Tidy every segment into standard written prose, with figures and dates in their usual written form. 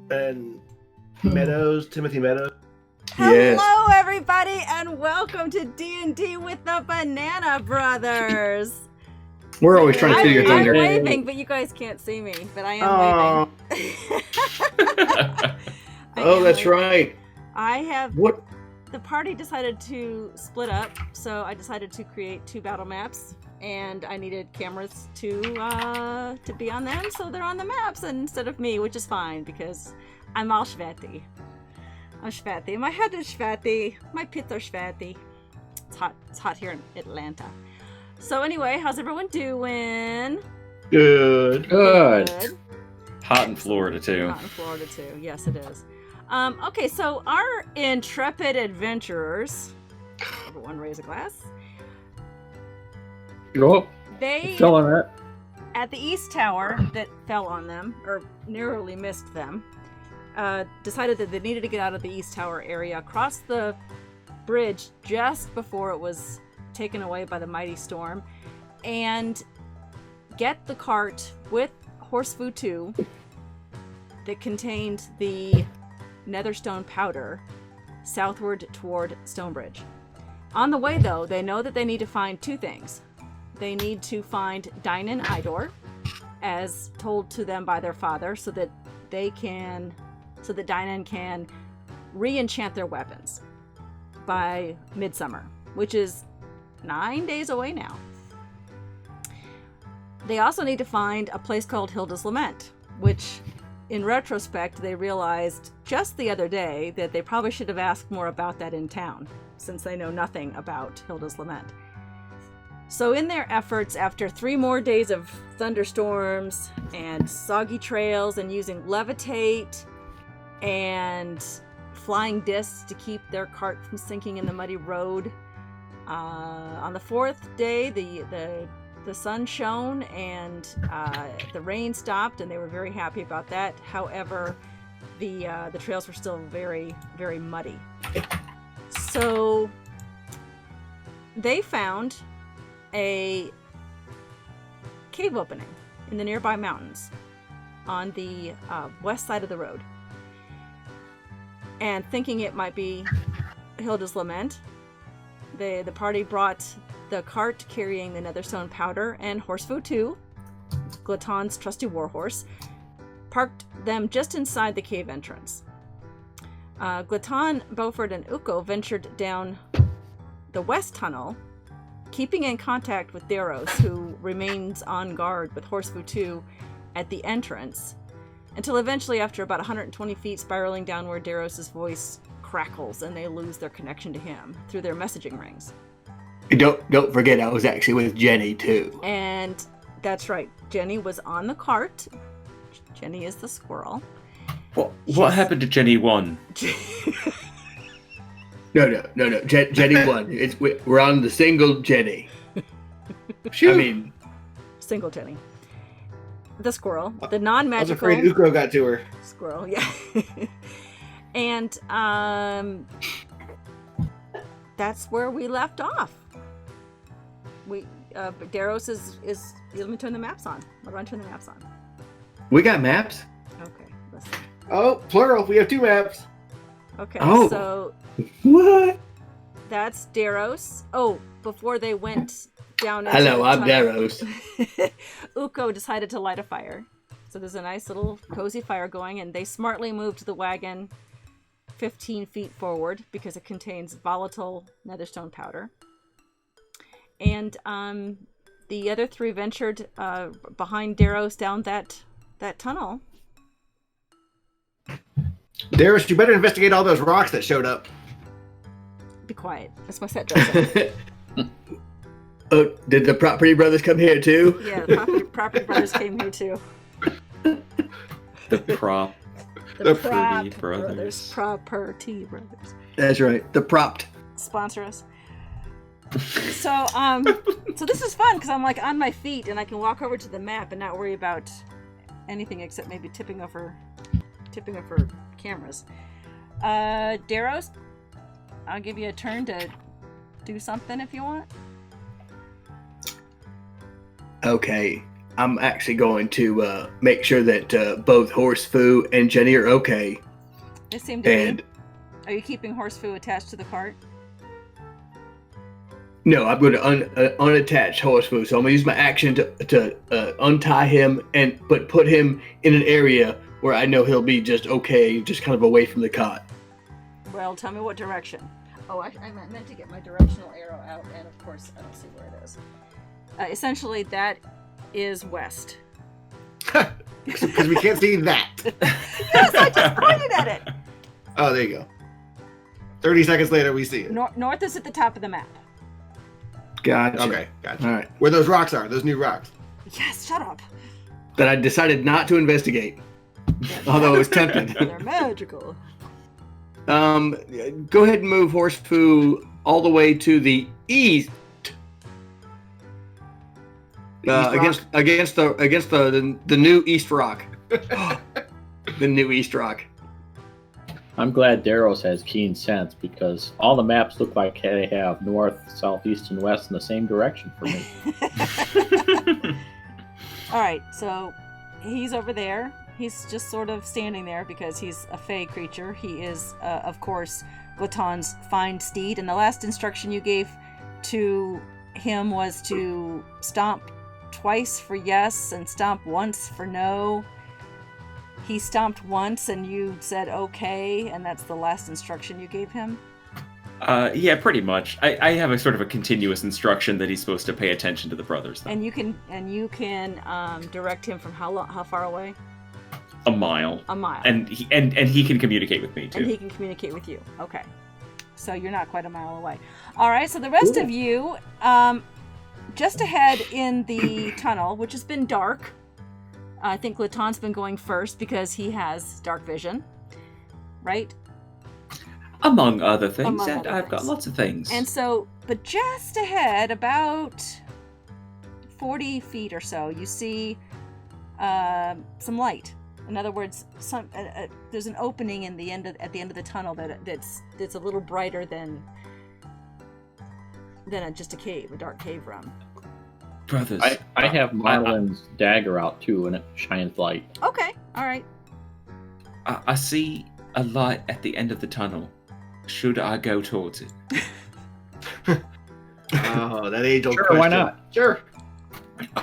and Meadows, Timothy Meadows. Yes. Hello, everybody, and welcome to D&D with the Banana Brothers. We're always trying to steal your I'm thunder. waving, but you guys can't see me. But I am waving. Oh, that's right. I have. What? The party decided to split up, so I decided to create 2 battle maps, and I needed cameras to be on them, so they're on the maps instead of me, which is fine because I'm all sweaty. I'm sweaty. My head is sweaty. My pits are sweaty. It's hot. It's hot here in Atlanta. So anyway, how's everyone doing? Good. Good. Hot in Florida too. Hot in Florida too. Yes, it is. Okay, so our intrepid adventurers, everyone raise a glass. Oh, They fell on that. at the East Tower that fell on them, or narrowly missed them, decided that they needed to get out of the East Tower area, cross the bridge just before it was taken away by the mighty storm, and get the cart with horse food 2 that contained the netherstone powder southward toward Stonebridge. On the way, though, they know that they need to find 2 things. They need to find Dynan Idor, as told to them by their father, so that Dynan can re-enchant their weapons by midsummer, which is 9 days away now. They also need to find a place called Hilda's Lament, which in retrospect they realized just the other day that they probably should have asked more about that in town, since they know nothing about Hilda's Lament. So in their efforts, after 3 more days of thunderstorms and soggy trails and using levitate and flying discs to keep their cart from sinking in the muddy road, on the 4th day the sun shone and the rain stopped, and they were very happy about that. However, the trails were still very, very muddy. So they found a cave opening in the nearby mountains on the west side of the road. And thinking it might be Hilda's Lament, the party brought the cart carrying the netherstone powder and horse food 2, Glaton's trusty warhorse, parked them just inside the cave entrance. Glaton, Beaufort, and Uko ventured down the west tunnel, keeping in contact with Daros, who remains on guard with horse food 2 at the entrance, until eventually, after about 120 feet spiraling downward, Daros' voice crackles and they lose their connection to him through their messaging rings. Don't forget, I was actually with Jenny too. And that's right, Jenny was on the cart. Jenny is the squirrel. What happened to Jenny 1? No. Jenny won. We're on the single Jenny. Single Jenny. The squirrel, the non-magical. I was afraid Ukro got to her. Squirrel, yeah. And that's where we left off. Daros is. Let me turn the maps on. What do I turn the maps on? We got maps? Okay, listen. Oh, plural. We have 2 maps. Okay, Oh. so What? that's Daros. Oh, before they went down into Hello, the I'm tunnel, Daros. Uko decided to light a fire. So there's a nice little cozy fire going, and they smartly moved the wagon 15 feet forward because it contains volatile netherstone powder. And the other 3 ventured behind Daros down that tunnel. Darius, you better investigate all those rocks that showed up. Be quiet. That's my set dressing. Oh, did the Property Brothers come here too? Yeah, the property brothers came here too. The Property Brothers. Property brothers. That's right, the propped. Sponsor us. So this is fun because I'm like on my feet and I can walk over to the map and not worry about anything except maybe tipping over cameras. Daros, I'll give you a turn to do something if you want. Okay. I'm actually going to make sure that both Horse Foo and Jenny are okay. They seem to And be. Are you keeping Horse Foo attached to the cart? no, I'm going to unattach Horse Foo. So I'm going to use my action to untie him but put him in an area where I know he'll be just okay, just kind of away from the cot. Well, tell me what direction. Oh, I meant to get my directional arrow out, and of course, I don't see where it is. Essentially, that is west. Because we can't see that. Yes, I just pointed at it. Oh, there you go. 30 seconds later, we see it. North is at the top of the map. Gotcha. Okay, gotcha. All right. Where those rocks are, those new rocks. Yes, shut up. That I decided not to investigate, although I was tempted. They're magical. Go ahead and move Horse Foo all the way to the east. Against the new East Rock. The new East Rock. I'm glad Daros has keen sense because all the maps look like they have north, south, east, and west in the same direction for me. All right, so he's over there. He's just sort of standing there because he's a fey creature. He is, of course, Glaton's fine steed. And the last instruction you gave to him was to stomp twice for yes and stomp once for no. He stomped once and you said okay, and that's the last instruction you gave him? Yeah, pretty much. I have a sort of a continuous instruction that he's supposed to pay attention to the brothers. Though. And you can direct him from how far away? A mile. A mile. And he can communicate with me too. And he can communicate with you. Okay. So you're not quite a mile away. All right, so the rest of you, just ahead in the tunnel, which has been dark. I think Glaton's been going first because he has dark vision, right? Among other things. Among And other I've got things. lots of things. And so, but just ahead, about 40 feet or so, you see some light. In other words, there's an opening at the end of the tunnel that's a little brighter than just a cave, a dark cave room. Brothers. I have Marlin's dagger out too, and it shines light. Okay, all right. I see a light at the end of the tunnel. Should I go towards it? Oh, that age-old Sure, question. why not? Sure.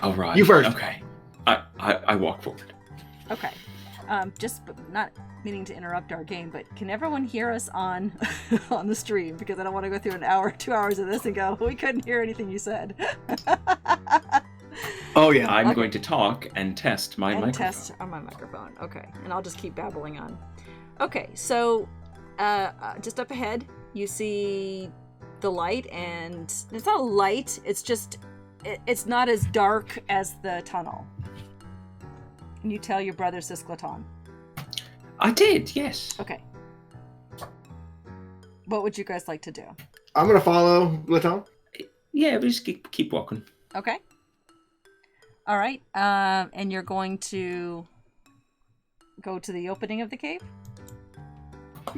All right. You first. Okay. I walk forward. Okay. Just not meaning to interrupt our game, but can everyone hear us on on the stream? Because I don't want to go through 2 hours of this and go, we couldn't hear anything you said. Oh yeah. I'm Okay. going to talk and test my microphone. Test on my microphone. Okay, and I'll just keep babbling on. Okay, so just up ahead, you see the light, and it's not a light. It's just it's not as dark as the tunnel. Can you tell your brother Glaton? I did, yes. Okay. What would you guys like to do? I'm going to follow Glaton. Yeah, we just keep walking. Okay. All right. And you're going to go to the opening of the cave?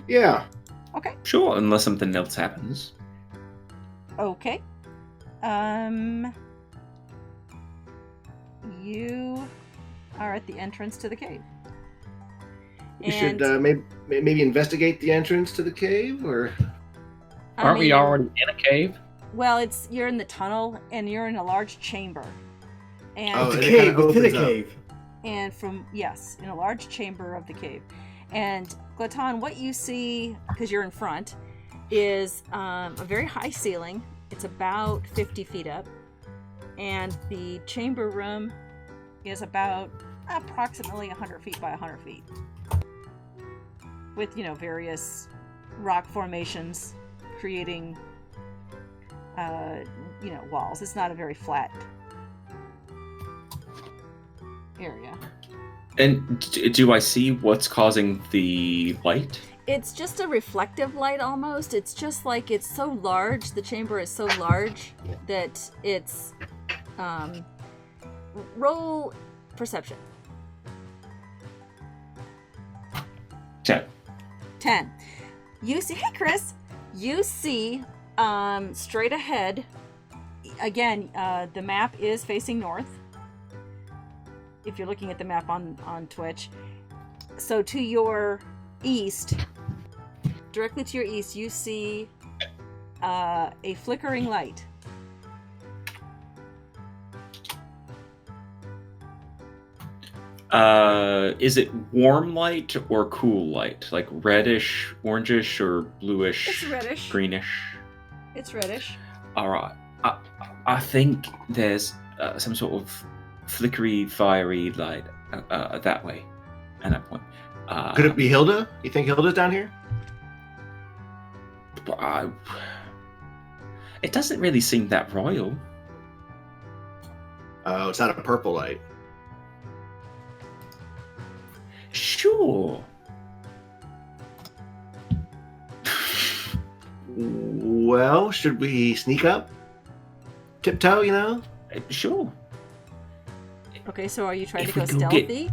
Yeah. Okay. Sure, unless something else happens. Okay. You are at the entrance to the cave. We should maybe investigate the entrance to the cave, or... Aren't we already in a cave? Well, you're in the tunnel, and you're in a large chamber. And Oh, It's a and it cave kinda within a opens up. cave. And in a large chamber of the cave. And Glaton, what you see, because you're in front, is a very high ceiling. It's about 50 feet up. And the chamber room is about approximately 100 feet by 100 feet. With, various rock formations creating, walls. It's not a very flat area. And do I see what's causing the light? It's just a reflective light almost. It's just like it's so large, the chamber is so large that it's roll perception. 10. You see, hey Chris, you see straight ahead, again, the map is facing north. if you're looking at the map on Twitch. So to your east, directly to your east, you see a flickering light. Is it warm light or cool light? Like reddish, orangish, or bluish? It's reddish. Greenish. It's reddish. All right. I think there's some sort of flickery, fiery light that way. At that point. Could it be Hilda? You think Hilda's down here? It doesn't really seem that royal. Oh, it's not a purple light. Sure. Well, should we sneak up? Tiptoe, you know? Sure. Okay, so are you trying If to we go go stealthy?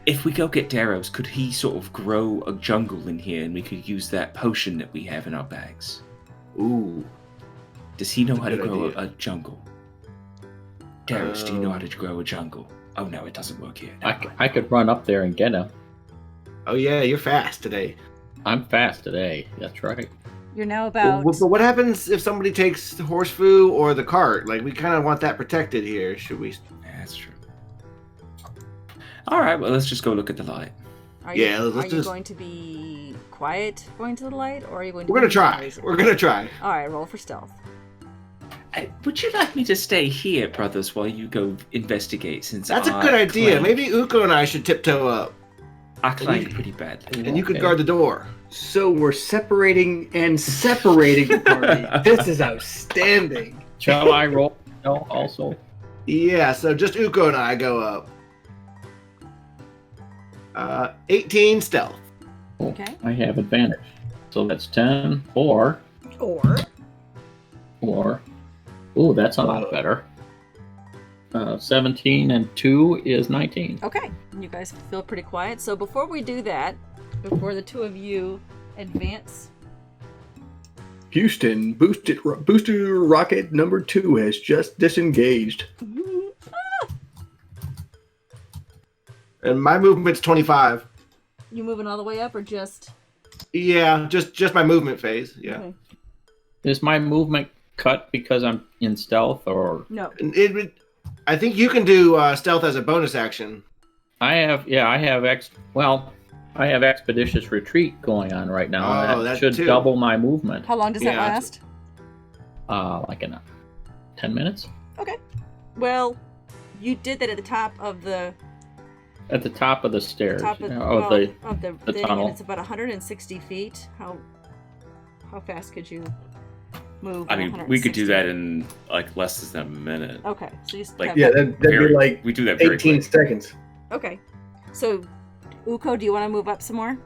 If we go get Daros, could he sort of grow a jungle in here and we could use that potion that we have in our bags? Ooh. Does he know That's a how to good grow idea. a jungle? Daros, do you know how to grow a jungle? Oh no, it doesn't work here. I could run up there and get him. Oh yeah, you're fast today. I'm fast today. That's right. You're now about... But what happens if somebody takes the horse food or the cart? Like, we kind of want that protected here. Should we? Yeah, that's true. All right, well, let's just go look at the light. Are Yeah, you, let's are you just- going to be quiet going to the light, or are you going to We're gonna be try. noisy? We're gonna try. All right, roll for stealth. Would you like me to stay here, brothers, while you go investigate? Since That's a good idea. claim- Maybe Uko and I should tiptoe up, I claimed pretty badly. and you could Okay. guard the door. So we're separating and separating the party. This is outstanding. Shall I roll? No, also. Yeah. So just Uko and I go up. 18 stealth. Oh, Okay. I have advantage. So that's 10 or. Ooh, that's a lot better. 17 and 2 is 19. Okay, you guys feel pretty quiet. So before we do that, before the two of you advance, Houston, booster rocket number 2 has just disengaged. And my movement's 25. you moving all the way up or just? Yeah, just my movement phase. Yeah. Okay. Is my movement cut because I'm in stealth, or No. And I think you can do stealth as a bonus action. I have expeditious retreat going on right now. Oh, and that that should too. double my movement. How long does that Yeah, last? Like in 10 minutes Okay. Well, you did that at the top of the at the top of the stairs. top of, the the the thing, tunnel. and it's about 160 feet. How fast could you move? I in mean, we could do 160? that in like less than a minute. Okay, so you Like, have- Yeah, that'd Very- be like we do that very 18 quick. seconds. Okay, so Uko, do you want to move up some more?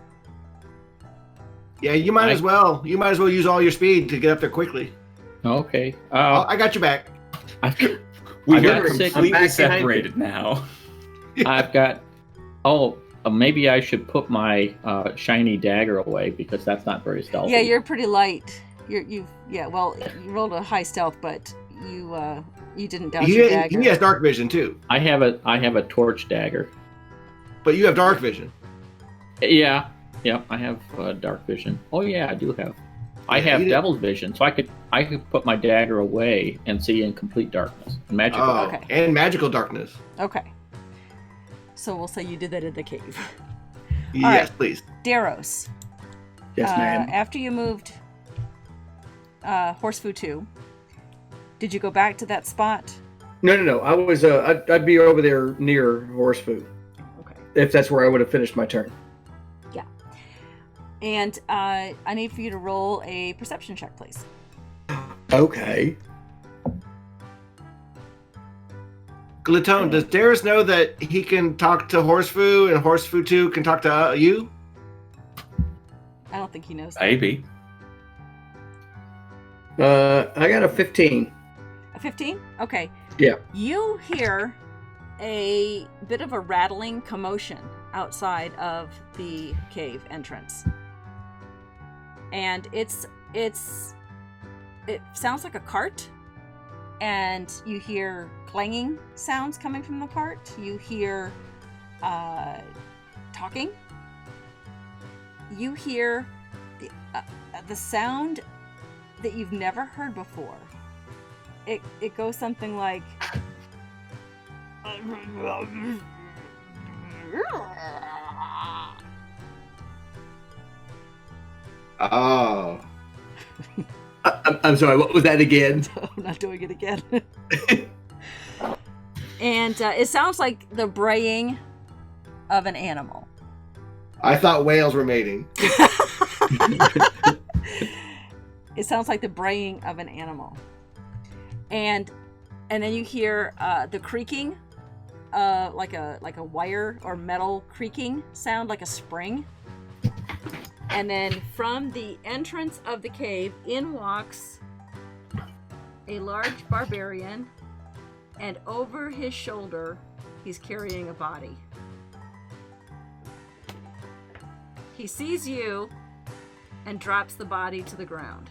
Yeah, you might as well. You might as well use all your speed to get up there quickly. Okay. I got your back. I've We I've are got six- completely I'm back behind you. separated now. I've got. Oh, maybe I should put my shiny dagger away because that's not very stealthy. Yeah, you're pretty light. Well, you rolled a high stealth, but you didn't dodge your dagger. He has dark vision too, I have a torch dagger. but you have dark vision. Yeah, I have dark vision. Oh yeah, I do have. I Yeah, have you did- devil's vision, so I could put my dagger away and see in complete darkness. Magical. Oh, Okay. and magical darkness. Okay. So we'll say you did that in the cave. Yes, right. please. Daros, Yes, ma'am. after you moved Horse Food 2, did you go back to that spot? No. I was. I'd be over there near horse food Okay. if that's where I would have finished my turn. And I need for you to roll a perception check, please. Okay. Glatone, does Darius know that he can talk to Horsefoo and Horsefoo 2 can talk to you? I don't think he knows that. Maybe. I got a 15. A 15? Okay. Yeah. You hear a bit of a rattling commotion outside of the cave entrance. And it sounds like a cart and you hear clanging sounds coming from the cart. You hear talking. You hear the sound that you've never heard before. It goes something like Oh. I'm sorry, what was that again? I'm not doing it again. And it sounds like the braying of an animal. I thought whales were mating. It sounds like the braying of an animal. And then you hear the creaking, like a wire or metal creaking sound, like a spring. And then from the entrance of the cave, in walks a large barbarian, and over his shoulder, he's carrying a body. He sees you and drops the body to the ground.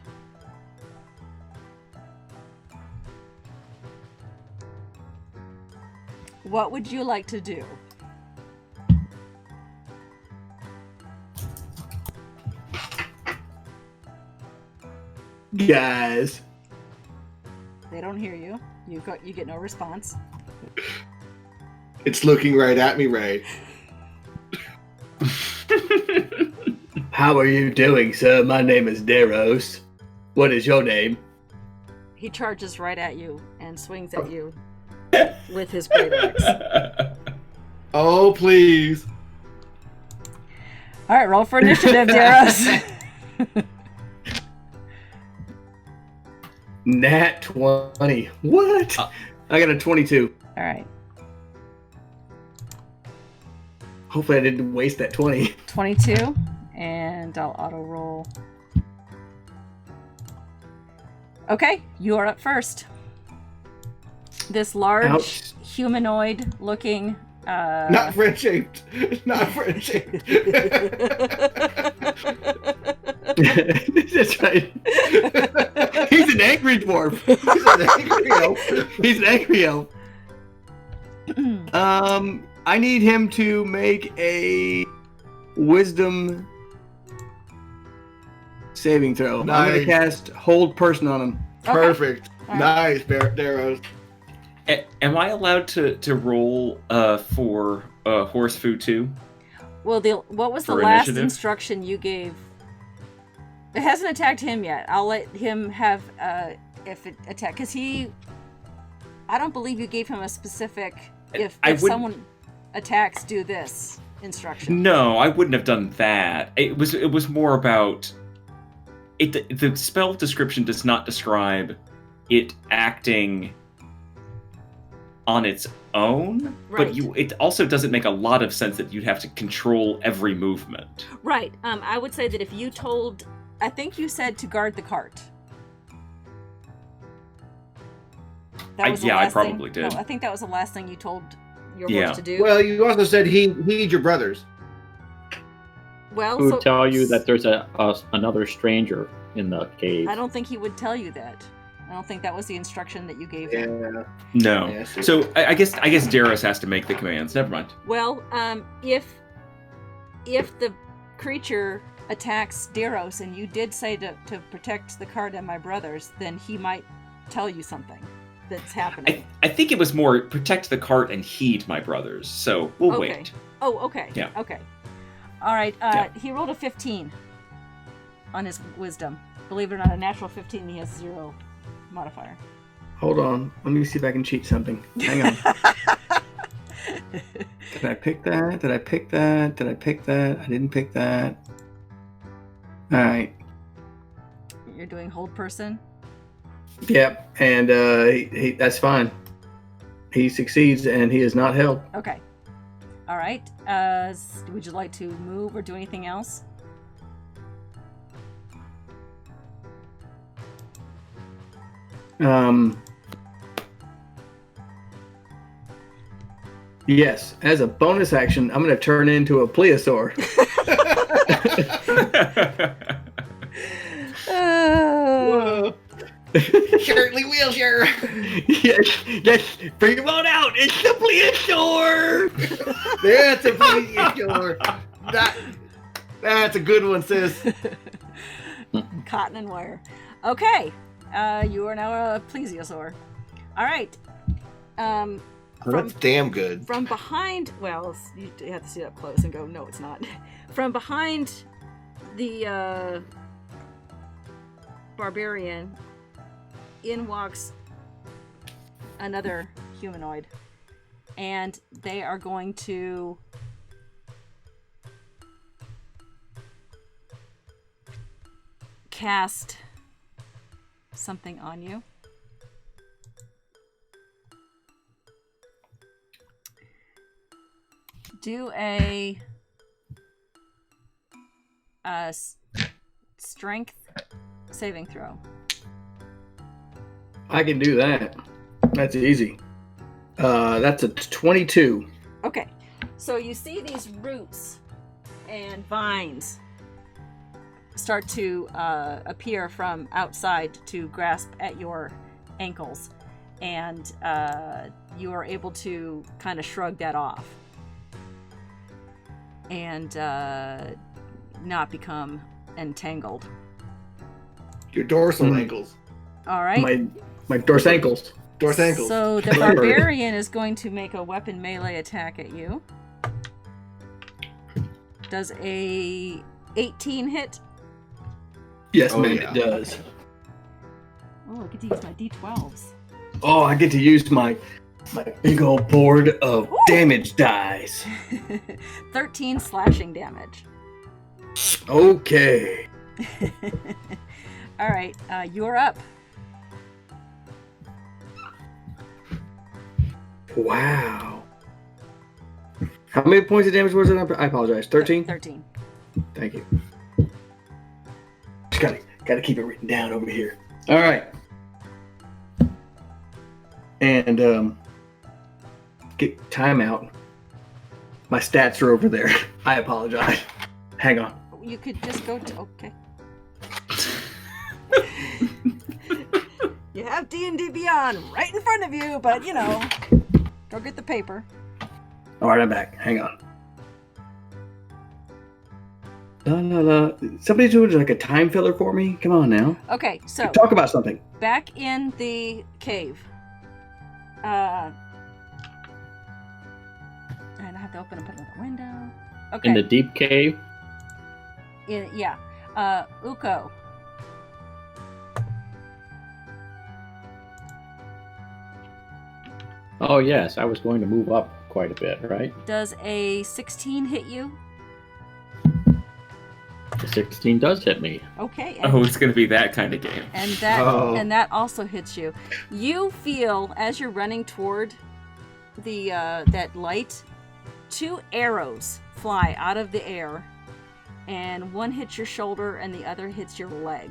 What would you like to do? Guys. They don't hear you. You get no response. It's looking right at me, Ray. How are you doing, sir? My name is Daros. What is your name? He charges right at you and swings at you with his great axe. Oh, please. All right, roll for initiative, Daros. Nat 20. What? I got a 22. All right. Hopefully I didn't waste that 20. 22, and I'll auto roll. Okay, you are up first. This large humanoid looking Not friend-shaped. Not friend-shaped. That's right. He's an angry dwarf. He's an angry elf. He's an angry elf. I need him to make a wisdom saving throw. Nice. I'm gonna cast hold person on him. Perfect. All Nice, Daros. Am I allowed to roll for horse food too? Well, what was the For last initiative? instruction you gave? It hasn't attacked him yet. I'll let him have if it attack, because I don't believe you gave him a specific if someone attacks, do this instruction. No, I wouldn't have done that. It was more about it. The spell description does not describe it acting on its own, Right. but it also doesn't make a lot of sense that you'd have to control every movement. Right. I would say that if you told, I think you said to guard the cart. That was the I last probably thing. did. No, I think that was the last thing you told your Yeah. horse to do. Well, you also said heed your brothers. Well, Who so tell you that there's another stranger in the cave? I don't think he would tell you that. I don't think that was the instruction that you gave him. Yeah. No. Yeah, so- So I guess Daros has to make the commands. Never mind. Well, if the creature attacks Daros and you did say to protect the cart and my brothers, then he might tell you something that's happening. I think it was more protect the cart and heed my brothers. So we'll Okay. wait. Oh, okay. Yeah. Okay. All right. Yeah. He rolled a 15 on his wisdom. Believe it or not, a natural 15. He has 0 modifier. Hold on. Let me see if I can cheat something. Hang on. Did I pick that? Did I pick that? Did I pick that? I didn't pick that. All right. You're doing hold person. Yep. And he that's fine. He succeeds and he is not held. Okay. All right. Would you like to move or do anything else? Yes. As a bonus action, I'm going to turn into a plesiosaur. Whoa. Surely will, sure. Yes. Bring him on out. It's the plesiosaur. That's a plesiosaur. That's a good one, sis. Cotton and wire. Okay, you are now a plesiosaur. All right. That's damn good. From behind, well, you have to see it up close and go, no, it's not. From behind the barbarian, in walks another humanoid. And they are going to cast something on you. Do a strength saving throw. I can do that. That's easy. That's a 22. Okay, so you see these roots and vines start to appear from outside to grasp at your ankles, and you are able to kind of shrug that off and not become entangled. Your dorsal ankles. All right. My dorsal ankles. Dorsal ankles. So the barbarian is going to make a weapon melee attack at you. Does a 18 hit? Yes, Oh, ma'am, yeah. it does. Oh, I get to use my d12s. Oh, I get to use my big old board of damage dice. 13 slashing damage. Okay. All right, you're up. Wow. How many points of damage was it? I apologize. 13? 13. Thank you. Just gotta keep it written down over here. All right. And get timeout. My stats are over there. I apologize. Hang on. You could just go to... Okay. You have D&D Beyond right in front of you, but, you know, go get the paper. All right, I'm back. Hang on. La, la, la. Somebody doing like a time filler for me? Come on now. Okay, so Talk about something. back in the cave. And I have to open and put another window. Okay. In the deep cave. Yeah. Uko. Oh yes, I was going to move up quite a bit, right? Does a 16 hit you? The 16 does hit me. Okay. Oh, it's gonna be that kind of game. And that Oh. and that also hits you. You feel as you're running toward the that light, 2 arrows fly out of the air, and one hits your shoulder and the other hits your leg.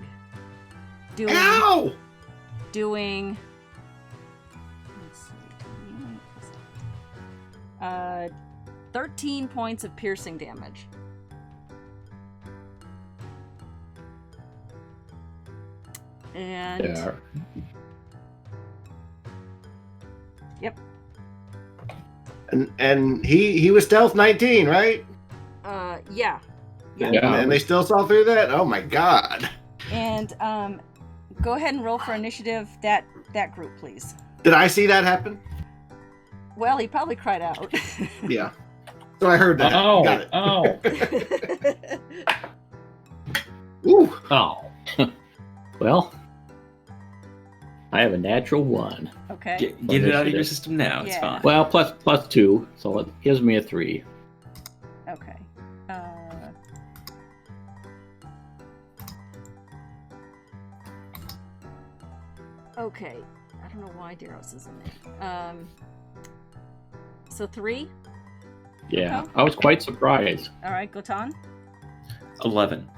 Ow! Doing let's see, 13 points of piercing damage. And Yeah. yep. And he was stealth 19, right? Yeah. Yeah. And they still saw through that? Oh my god. And go ahead and roll for initiative that group, please. Did I see that happen? Well, he probably cried out. Yeah. So I heard that. Oh, Got it. oh, Ooh. oh. Well, I have a natural 1. Okay. Get it out of your system now. It's Yeah. fine. Well, plus 2, so it gives me a 3. Okay. Okay. I don't know why Daros is in there. So 3. Yeah, Okay. I was quite surprised. All right, Gotan, 11.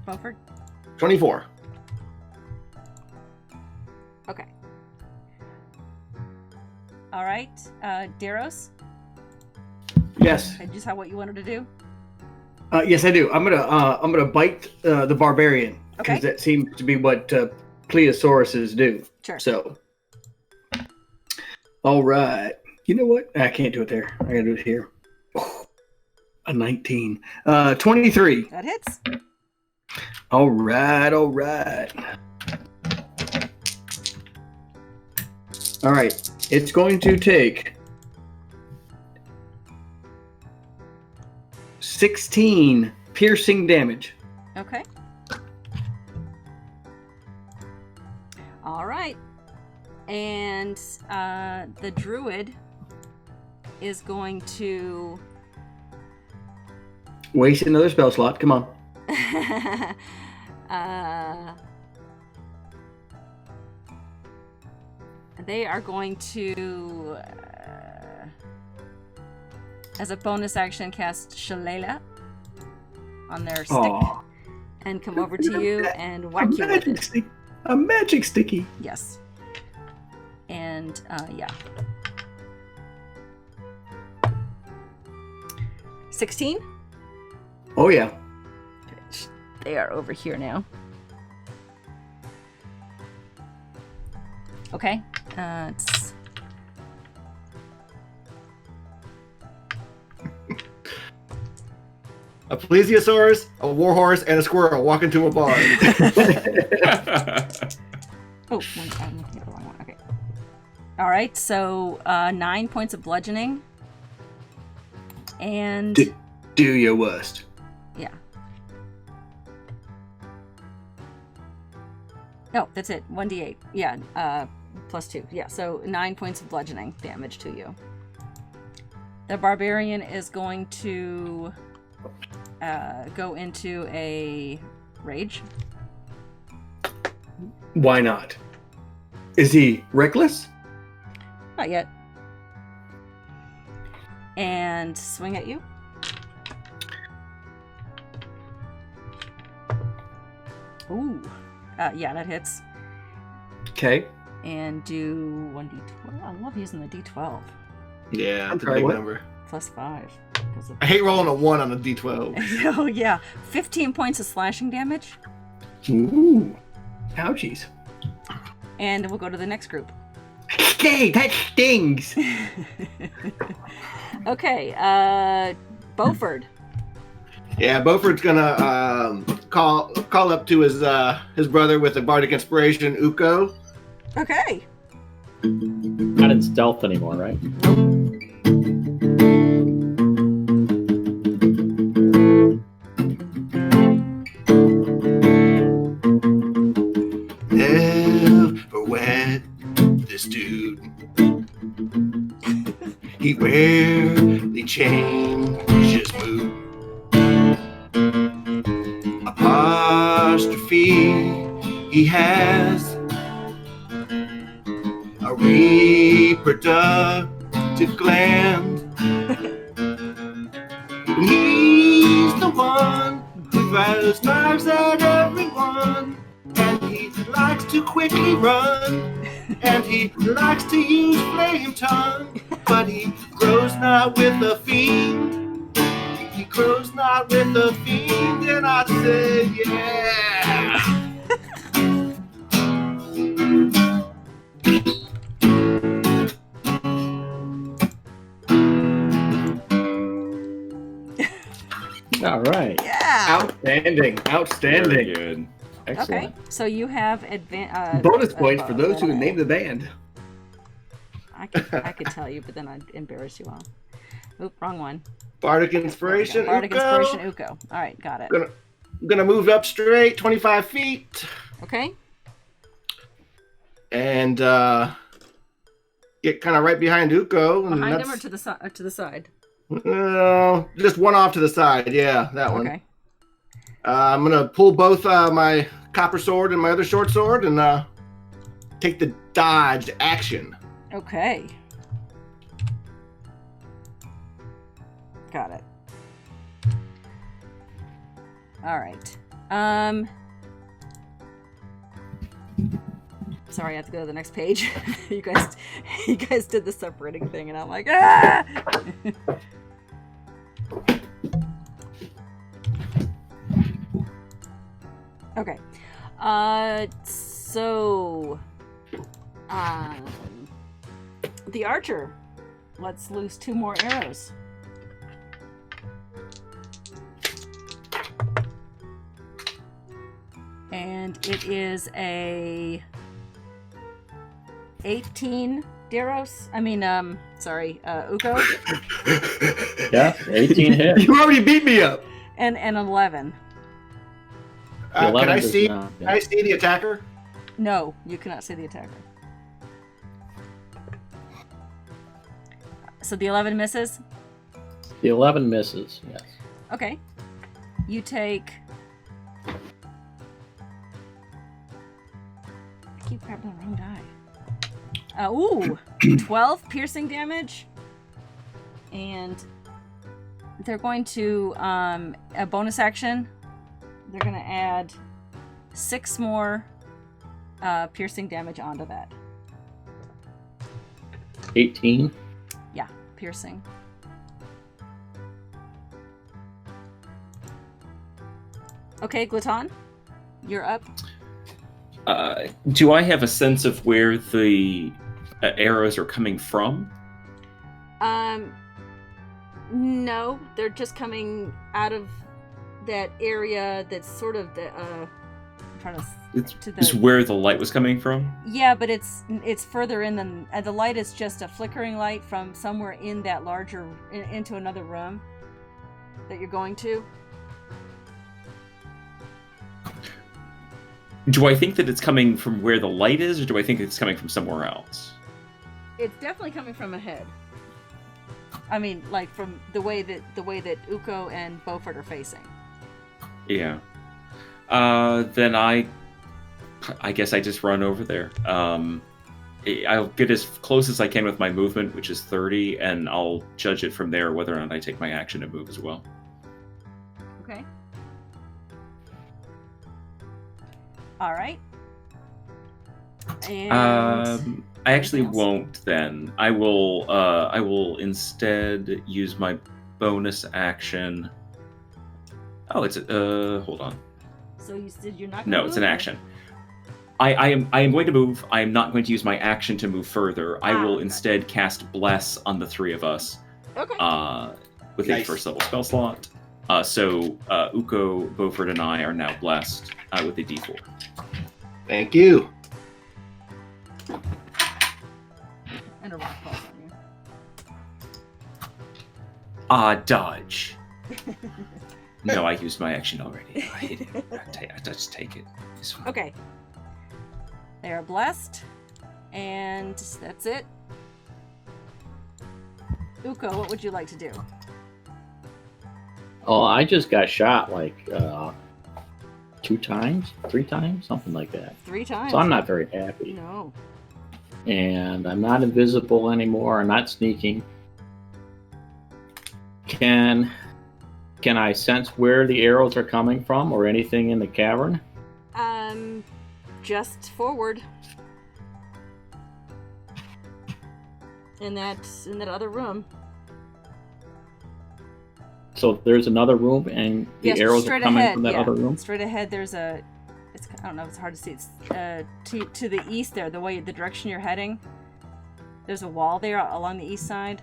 Beaufort. 24. Okay. All right, Daros. Yes. Is this how what you wanted to do? Yes, I do. I'm gonna bite the barbarian because Okay. that seems to be what Pleosauruses do. Sure. So, all right. You know what? I can't do it there. I gotta do it here. Oh, a 19. 23. That hits. All right. All right. All right. It's going to take 16 piercing damage. Okay. All right. And the druid is going to Waste another spell slot. Come on. They are going to, as a bonus action, cast Shillelagh on their stick Aw. and come over to you and whack you with it. A magic sticky. Yes. And, yeah. 16? Oh, yeah. They are over here now. Okay. It's... A plesiosaurus, a warhorse, and a squirrel walk into a bar. Oh, I'm looking at the wrong one. Okay. All right. So 9 points of bludgeoning, and Do your worst. yeah. No, that's it. 1d8. Yeah. +2. Yeah. So 9 points of bludgeoning damage to you. The barbarian is going to go into a rage. Why not? Is he reckless? Not yet. And swing at you. Ooh. Yeah, that hits. Okay. And do 1d12. I love using the d12. Yeah, I'm that's a sorry, big what? number. +5. I hate rolling a 1 on a d12. Oh, yeah. 15 points of slashing damage. Ooh. Ouchies. And we'll go to the next group. Okay, that stings. Okay, Beaufort. Yeah, Beaufort's gonna call up to his brother with a bardic inspiration, Uko. Okay. Not in stealth anymore, right? Never wet this dude. He rarely changes mood. Apostrophe, he has a reproductive gland. He's the one who throws knives at everyone, and he likes to quickly run, and he likes to use flame tongue, but he grows not with a fiend. He grows not with a fiend, and I say, yeah. All right. Yeah. Outstanding. Outstanding. Very good. Excellent. Okay, so you have Bonus points for those who can name the band. I could tell you, but then I'd embarrass you all. Oop, wrong one. Bardic inspiration, Bardic Uko. inspiration, Uko. All right, got it. I'm gonna move up straight 25 feet Okay. and get kind of right behind Uko. And Behind him or that's, to the side? To the side. just one off to the side. Yeah, that one. Okay. I'm gonna pull both my copper sword and my other short sword and take the dodge action. Okay. Got it. All right. Sorry, I have to go to the next page. you guys did the separating thing, and I'm like, ah! Okay. So, the archer lets loose 2 more arrows. And it is a 18 Daros. Uko. Yeah, 18 hit. You already beat me up. And 11. The Can 11 I does see? not, Can I see the attacker? No, you cannot see the attacker. So the 11 misses? The 11 misses, yes. Okay. You take... I keep grabbing the wrong die. 12 piercing damage. And they're going to, a bonus action, they're going to add 6 more piercing damage onto that. 18. Yeah, piercing. Okay, Gluton, you're up. Do I have a sense of where the arrows are coming from? No, they're just coming out of that area that's sort of the I'm trying to It's where the light was coming from? Yeah, but it's further in than the light is just a flickering light from somewhere in that larger into another room that you're going to. Do I think that it's coming from where the light is, or do I think it's coming from somewhere else? It's definitely coming from ahead. I mean, like from the way that Uko and Beaufort are facing. Yeah. Then I guess I just run over there. I'll get as close as I can with my movement, which is 30, and I'll judge it from there whether or not I take my action to move as well. Okay. All right. And I actually won't then. I will instead use my bonus action. Oh, it's hold on. So you said you're not going to No, move? it's an action. I am going to move. I am not going to use my action to move further. I will instead cast Bless on the 3 of us. Okay. With a first level spell slot. So Uko, Beaufort, and I are now blessed with a D4. Thank you. And a rock falls on you. Dodge. No, I used my action already. I hate it. I just take it. It's fine. Okay. They are blessed, and that's it. Uko, what would you like to do? Oh, I just got shot like 2 times, 3 times, something like that. 3 times. So I'm not very happy. No. And I'm not invisible anymore. I'm not sneaking. Can I sense where the arrows are coming from or anything in the cavern? Just forward. In that other room. So there's another room, and the Yes, arrows are straight coming ahead, from that yeah. other room. Straight ahead, there's a. I don't know. It's hard to see. It's to the east there. The direction you're heading. There's a wall there along the east side,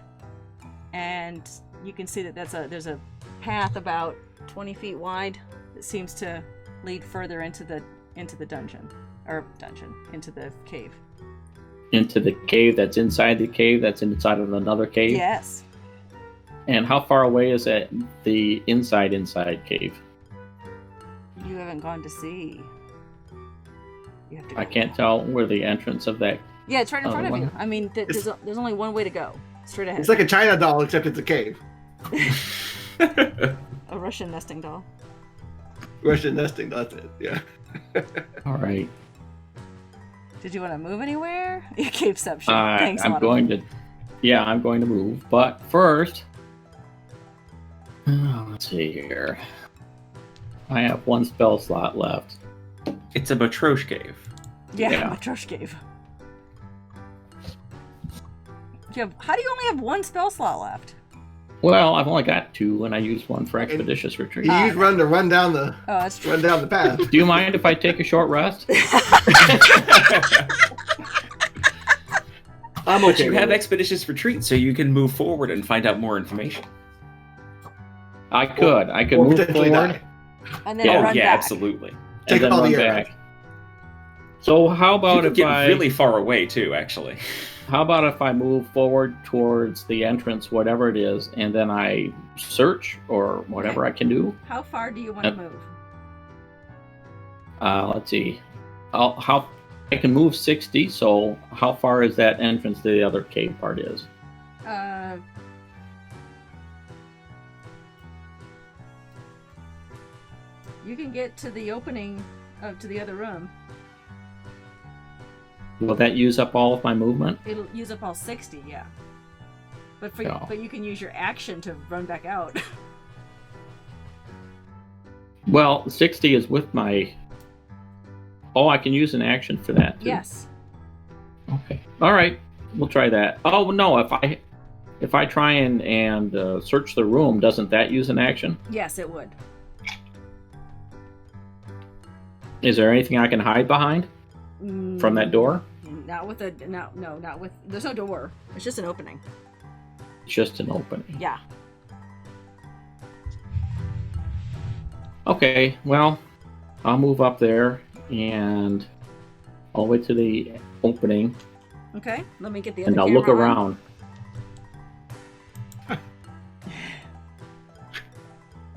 and you can see that there's a path about 20 feet wide that seems to lead further into the dungeon into the cave. Into the cave that's inside the cave that's inside of another cave? Yes. And how far away is that the inside cave? You haven't gone to see. You have to go. I can't tell where the entrance of that... Yeah, it's right in front of one. you. I mean, there's only one way to go. Straight ahead. It's like a China doll, except it's a cave. A Russian nesting doll. Russian nesting, that's it, yeah. All right. Did you want to move anywhere? Caveception. Thanks, I'm going to... Yeah, I'm going to move. But first... let's see here. I have 1 spell slot left. It's a Matrosh cave. Yeah. Matrosh cave. How do you only have 1 spell slot left? Well, I've only got 2, and I used 1 for expeditious retreat. You use run to run down the Oh, that's true. run down the path. Do you mind if I take a short rest? I'm But okay. you with have it. expeditious retreat, so you can move forward and find out more information. I could. I could Or move potentially forward die. And then Yeah, run yeah, back. absolutely. Take and then all run the arrows. back. So how You about can if get I really far away too, actually. how about if I move forward towards the entrance, whatever it is, and then I search or whatever I can do? How far do you want to move? Let's see. How I can move 60. So how far is that entrance to the other cave part is? You can get to the opening to the other room. Will that use up all of my movement? It'll use up all 60, yeah. But Yeah. but you can use your action to run back out. Well, 60 is with my. Oh, I can use an action for that too. Yes. Okay. All right. We'll try that. Oh no! If I try and search the room, doesn't that use an action? Yes, it would. Is there anything I can hide behind from that door? Not with a no, not with. There's no door. It's just an opening. It's just an opening. Yeah. Okay. Well, I'll move up there and all the way to the opening, Okay. Let me get the other and I'll camera look on. around.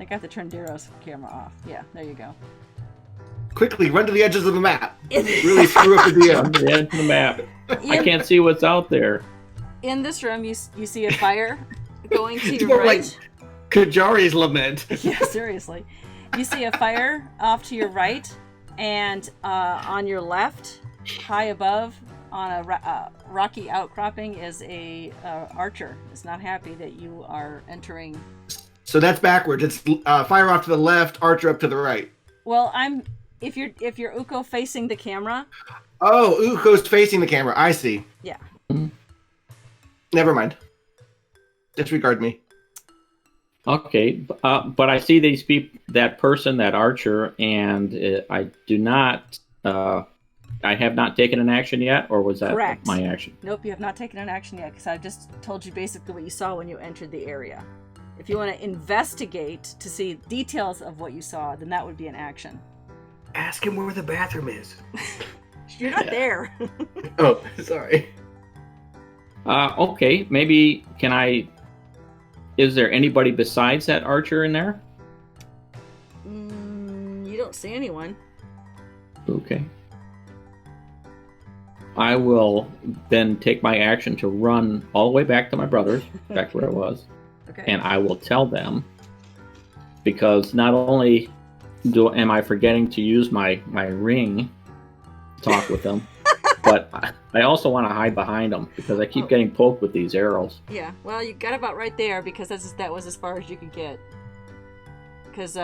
I got the Trenderos camera off. Yeah, there you go. Quickly, run to the edges of the map. Really screw up the On DM. the edge of the map. I In, can't see what's out there. in this room, you see a fire going to It's your more right. like Qyjari's lament. Yeah, seriously. You see a fire off to your right, and on your left, high above, on a rocky outcropping, is a archer. Is not happy that you are entering. So that's backwards. It's fire off to the left, archer up to the right. Well, if you're Uko facing the camera. Oh, Uko's facing the camera. I see. Yeah. Never mind. Disregard me. Okay, but I see these people, that person, that archer, and I do not. I have not taken an action yet, or was that Correct. my action? Nope, you have not taken an action yet because I just told you basically what you saw when you entered the area. If you want to investigate to see details of what you saw, then that would be an action. Ask him where the bathroom is. You're not there. Oh, sorry. Okay, maybe can I? Is there anybody besides that archer in there? You don't see anyone. Okay. I will then take my action to run all the way back to my brother's, back where it was, Okay. and I will tell them, because not only am I forgetting to use my ring to talk with them, but I also want to hide behind them because I keep getting poked with these arrows. Yeah, well, you got about right there because that was as far as you could get. Because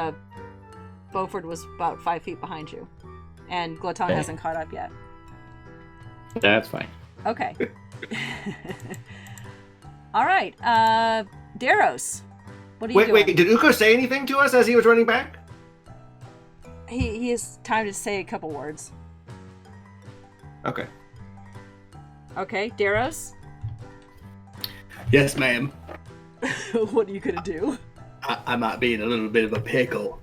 Beaufort was about 5 feet behind you, and Gloton Okay. hasn't caught up yet. That's fine. Okay. All right, Daros, what are you doing? Wait, did Uko say anything to us as he was running back? He has time to say a couple words. Okay. Okay, Daros, Yes, ma'am. what are you gonna do? I might be in a little bit of a pickle.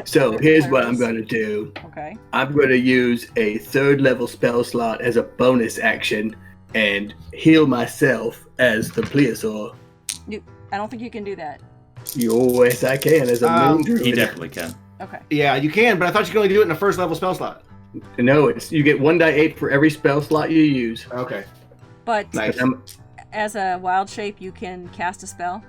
So here's what I'm going to do. Okay. I'm going to use a 3rd level spell slot as a bonus action and heal myself as the plesiosaur. I don't think you can do that. Yes, I can as a moon druid. He definitely can. Okay. Yeah, you can, but I thought you could only do it in a 1st level spell slot. No, it's you get 1d8 for every spell slot you use. Okay. But Nice. as a wild shape, you can cast a spell.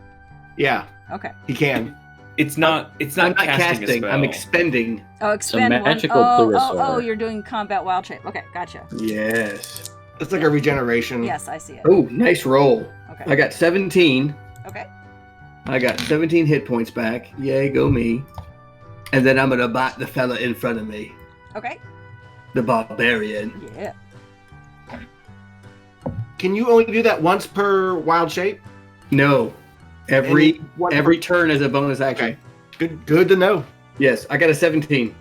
Yeah, Okay. he can. It's not I'm not casting a spell. I'm expending. Oh, expend one. magical Oh, plesiosaur. you're doing combat wild shape. Okay, gotcha. Yes. It's like a regeneration. Yes, I see it. Oh, nice roll. Okay. I got 17. Okay. I got 17 hit points back. Yay, go me. And then I'm going to bite the fella in front of me. Okay. The barbarian. Yeah. Can you only do that once per wild shape? No. Every Any- turn as a bonus action. Okay. Good to know. Yes, I got a 17.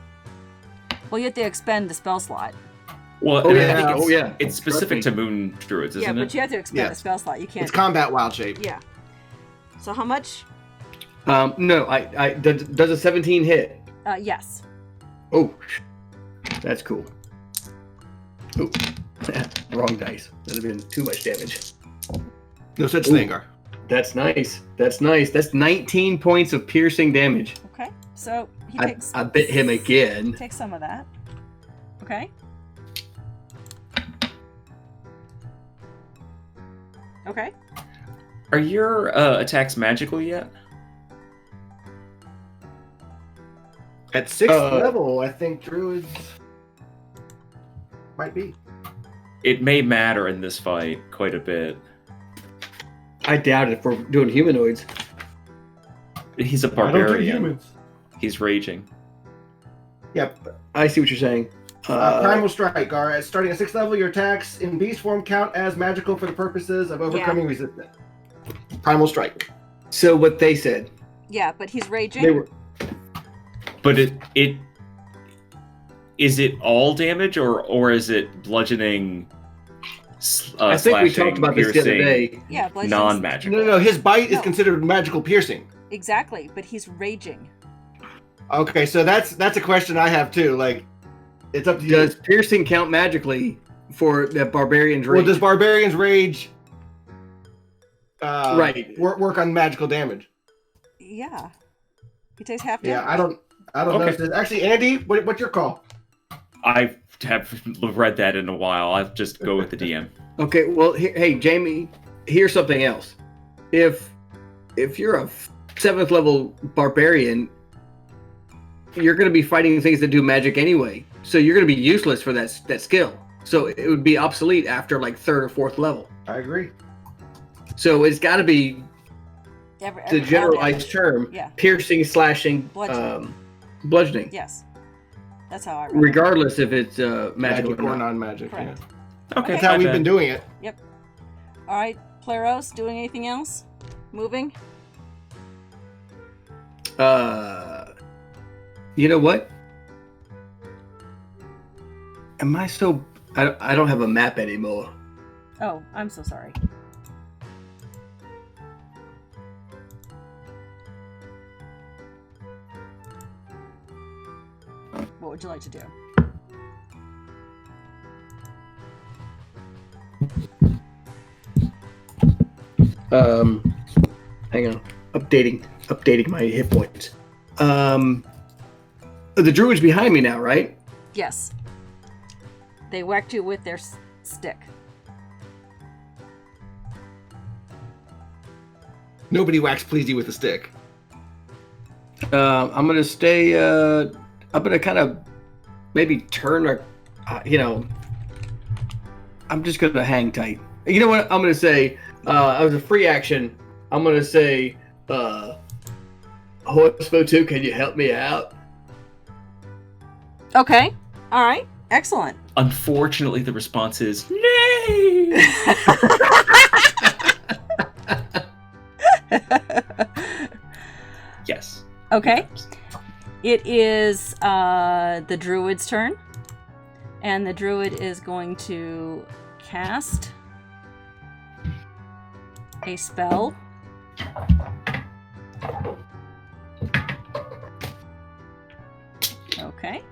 Well, you have to expend the spell slot. Well, Oh, and yeah. I think Oh, yeah. it's specific Trust to moon druids, Yeah, isn't but it? you have to expend the Yes. spell slot. You can't. It's combat wild shape. Yeah. So how much? No, does a 17 hit? Yes. Oh, that's cool. Oh, wrong dice. That'd have been too much damage. No such thing, Gar. That's nice. That's nice. That's 19 points of piercing damage. Okay. So he I takes. bit him again. Take some of that. Okay. Okay. Are your attacks magical yet? At 6th level, I think druids might be. It may matter in this fight quite a bit. I doubt it if we're doing humanoids. He's a I don't do barbarian. humans. He's raging. Yep. I see what you're saying. Primal Strike, Gar. Starting at 6th level, your attacks in beast form count as magical for the purposes of overcoming resistance. Primal Strike. So what they said. Yeah, but he's raging. They were. But it is it all damage or is it bludgeoning? I think we talked slashing, about this the other piercing, day. Yeah, bludgeoning. Non-magical. No. His bite is No. considered magical piercing. Exactly, but he's raging. Okay, so that's a question I have too. Like, it's up to you. Does piercing count magically for the barbarian's rage? Well, does Barbarian's Rage Right. work on magical damage? Yeah. He takes half Yeah, damage. I don't know. Okay. If this, actually, Andy, what's your call? I have read that in a while. I'll just go with the DM. Okay, well, hey, Jamie, here's something else. If you're a 7th level barbarian, you're going to be fighting things that do magic anyway. So you're going to be useless for that skill. So it would be obsolete after like 3rd or 4th level. I agree. So it's got to be the generalized term, Yeah. piercing, slashing, Bludgeoning. bludgeoning. Yes. That's how I read it. Regardless if it's magical Magic or or not. non-magic. Yeah. Correct. Okay, That's how my we've bad. been doing it. All right, Pleros, doing anything else? Moving? You know what? Am I so... I don't have a map anymore. Oh, I'm so sorry. What would you like to do? Hang on. Updating my hit points. The druid's behind me now, right? Yes. They whacked you with their stick. Nobody wax pleased you with a stick. I'm gonna stay. I'm gonna kind of maybe turn or, I'm just gonna hang tight. You know what? I'm gonna say. As a free action, I'm gonna say, Horsefo 2, can you help me out? Okay. All right. Excellent. Unfortunately, the response is nay. Yes. Okay. It is the druid's turn. And the druid is going to cast a spell. Okay.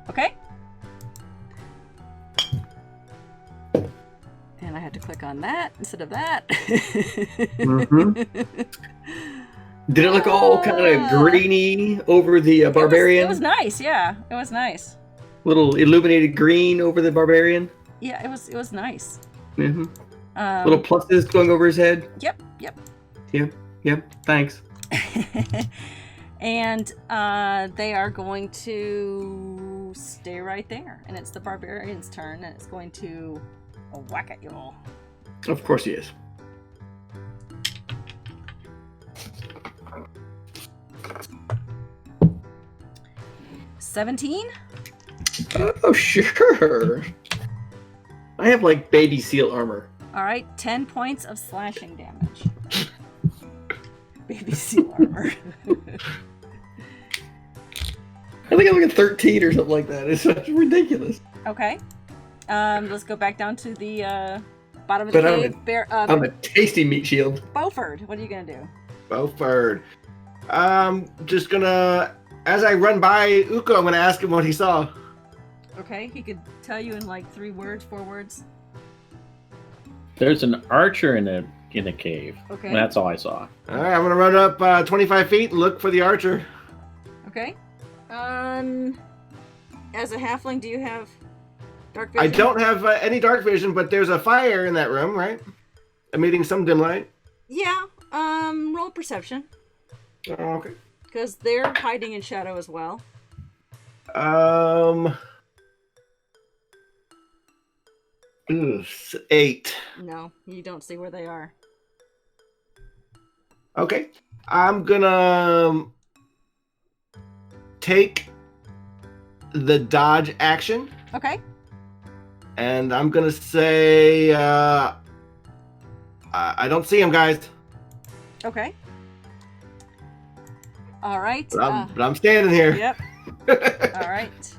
Okay. And I had to click on that instead of that. Did it look all kind of greeny over the barbarian? It was nice, yeah. It was nice. Little illuminated green over the barbarian. Yeah, it was nice. Mm-hmm. Little pluses going over his head. Yep. Yep. Thanks. And they are going to stay right there. And it's the barbarian's turn, and it's going to whack at you all. Of course he is. $17? Oh, sure. I have like baby seal armor. All right, 10 points of slashing damage. Baby seal armor. I think I'm like a 13 or something like that. It's ridiculous. Okay. Let's go back down to the bottom of the cave. I'm a tasty meat shield. Beaufort, what are you gonna do? Beaufort. Just gonna, as I run by Uko, I'm gonna ask him what he saw. Okay, he could tell you in like 3 words, 4 words. There's an archer in the cave. Okay. That's all I saw. All right, I'm gonna run up 25 feet and look for the archer. Okay. As a halfling, do you have dark vision? I don't have any dark vision, but there's a fire in that room, right? Emitting some dim light. Yeah. Roll perception. Oh, okay. Because they're hiding in shadow as well. 8. No, you don't see where they are. Okay. I'm gonna take the dodge action, Okay. and I'm gonna say, I don't see him, guys, Okay. All right. but I'm standing here. Yep. All right.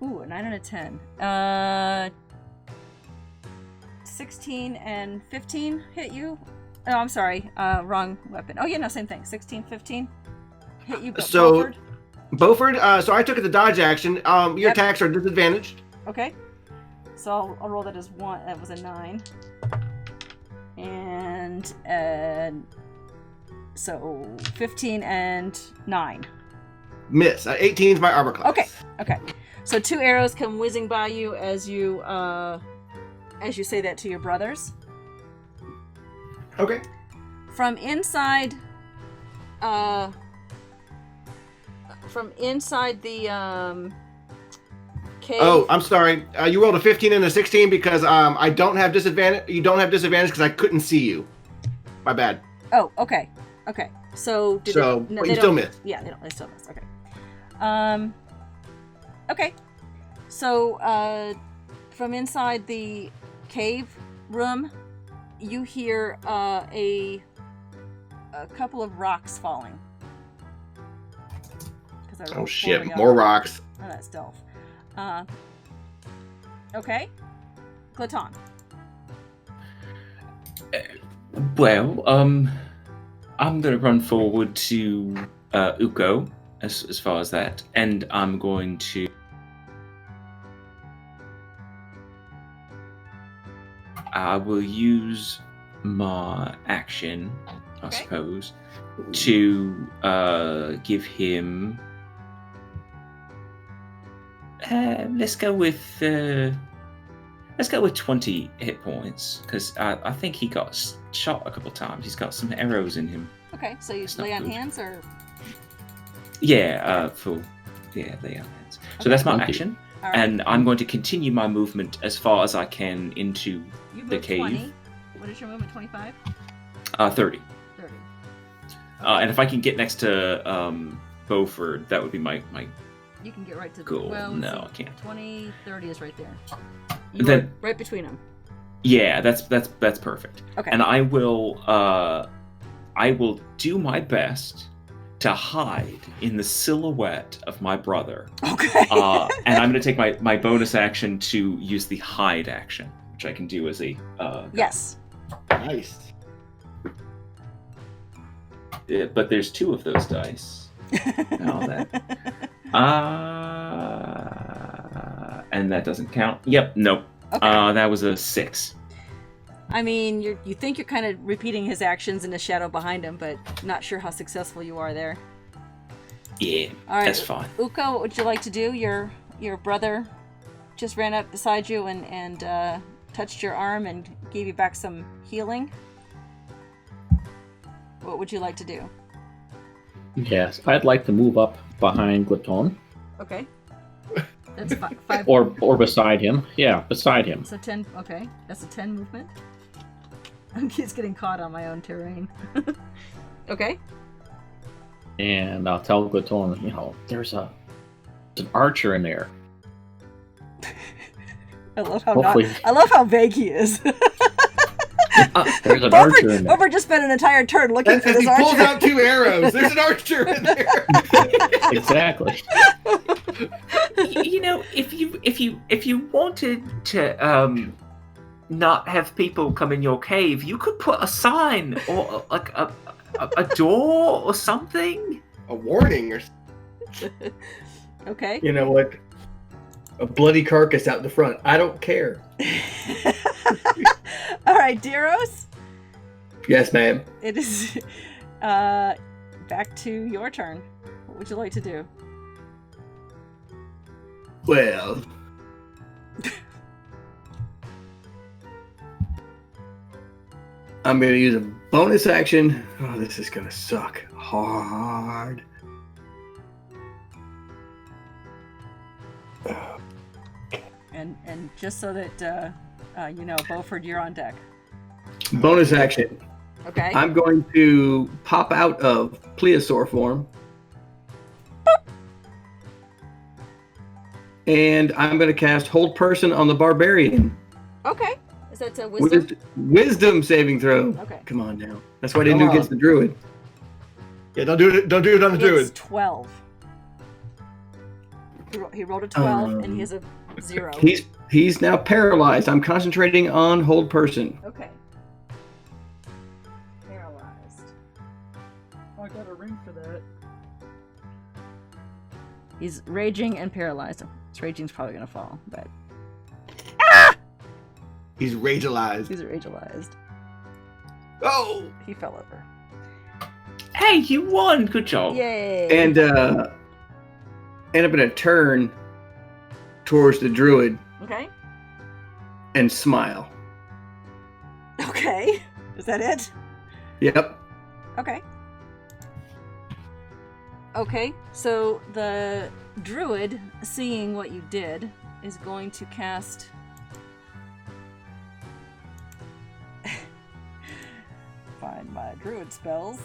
Ooh, a 9 and a 10. 16 and 15 hit you. Oh, I'm sorry. Wrong weapon. Oh, yeah, no, same thing. 16, 15 hit you. But So- Beaufort. Beaufort, so I took the dodge action. Your Yep. attacks are disadvantaged. Okay. So I'll roll that as 1. That was a 9. And so 15 and 9. Miss. 18 is my armor class. Okay. Okay. So 2 arrows come whizzing by you as you say that to your brothers. Okay. From inside the cave. Oh, I'm sorry. You rolled a 15 and a 16 because I don't have disadvantage. You don't have disadvantage because I couldn't see you. My bad. Oh, okay. Okay. So But they you still don't- missed. Yeah, they still miss. Okay. Okay. So from inside the cave room, you hear a couple of rocks falling. 'Cause I Oh rolled shit! 40 More on- rocks. Oh, that's stealth. Okay. Glaton. Well, I'm gonna run forward to Uko as far as that, and I'm going to. I will use my action, I Okay. suppose, to give him. Let's go with 20 hit points because I think he got shot a couple times. He's got some arrows in him. Okay, so you That's not lay on good. hands or Yeah, full. Yeah, lay on hands. So that's my 20. action, all right. and I'm going to continue my movement as far as I can into You the moved cave. 20. What is your movement? 25? 30. 30. And if I can get next to Beaufort, that would be my You can get right to the goal. well, No, let's I see. can't. 20, 30 is right there. You Then- are right between them. Yeah, that's perfect. Okay. And I will do my best to hide in the silhouette of my brother. Okay. And I'm going to take my bonus action to use the hide action, which I can do as a yes. Nice. but there's 2 of those dice. And all that. And that doesn't count. Yep, nope. Okay. That was a 6. I mean, you think you're kind of repeating his actions in the shadow behind him, but not sure how successful you are there. Yeah, All right. that's fine. Uko, what would you like to do? Your brother just ran up beside you and touched your arm and gave you back some healing. What would you like to do? Yes, I'd like to move up behind Glaton. Okay. That's 5. Or beside him. Yeah, beside him. So 10. Okay, that's a 10 movement. I'm just getting caught on my own terrain. Okay. And I'll tell Glaton, there's an archer in there. Hopefully. I love how vague he is. There's an archer in there. Bofer just spent an entire turn looking for As this he pulls archer. out 2 arrows, there's an archer in there. Exactly. You know, if you wanted to not have people come in your cave, you could put a sign or like a door or something. A warning or Okay. You know what? A bloody carcass out the front. I don't care. All right, Diros. Yes, ma'am. It is back to your turn. What would you like to do? Well, I'm going to use a bonus action. Oh, this is going to suck hard. And just so that you know, Beaufort, you're on deck. Bonus action. Okay. I'm going to pop out of plesiosaur form. And I'm going to cast Hold Person on the Barbarian. Okay. Is that a wisdom? Wisdom saving throw. Okay. Come on now. That's why I didn't do it against the Druid. Yeah, don't do it on the It's druid. 12. He rolled a 12 and he has a 0. He's now paralyzed. I'm concentrating on Hold Person. Okay. Paralyzed. Oh, I got a ring for that. He's raging and paralyzed. His raging's probably gonna fall, but He's ragealized. he's ragealized. Oh! He fell over. Hey, you won! Good job. Yay! And I'm going to turn towards the Druid Okay. and smile. Okay. Is that it? Yep. Okay. Okay, so the druid, seeing what you did, is going to cast... Find my druid spells.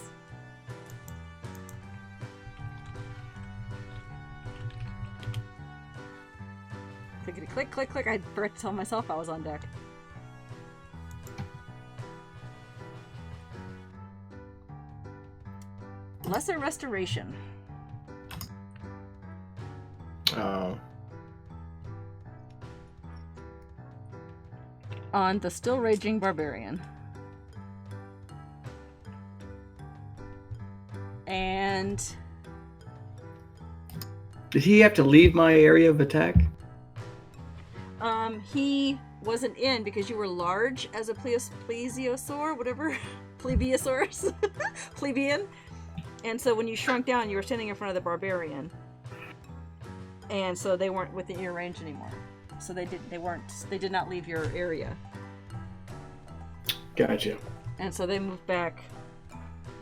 Clickety click, click, click. I forgot to tell myself I was on deck. Lesser Restoration. Oh. On the still raging barbarian. And Did he have to leave my area of attack? he wasn't in because you were large as a plesiosaur, whatever. Plebiosaurus. Plebeian. And so when you shrunk down, you were standing in front of the barbarian. And so they weren't within your range anymore. So they did not leave your area. Gotcha. And so they moved back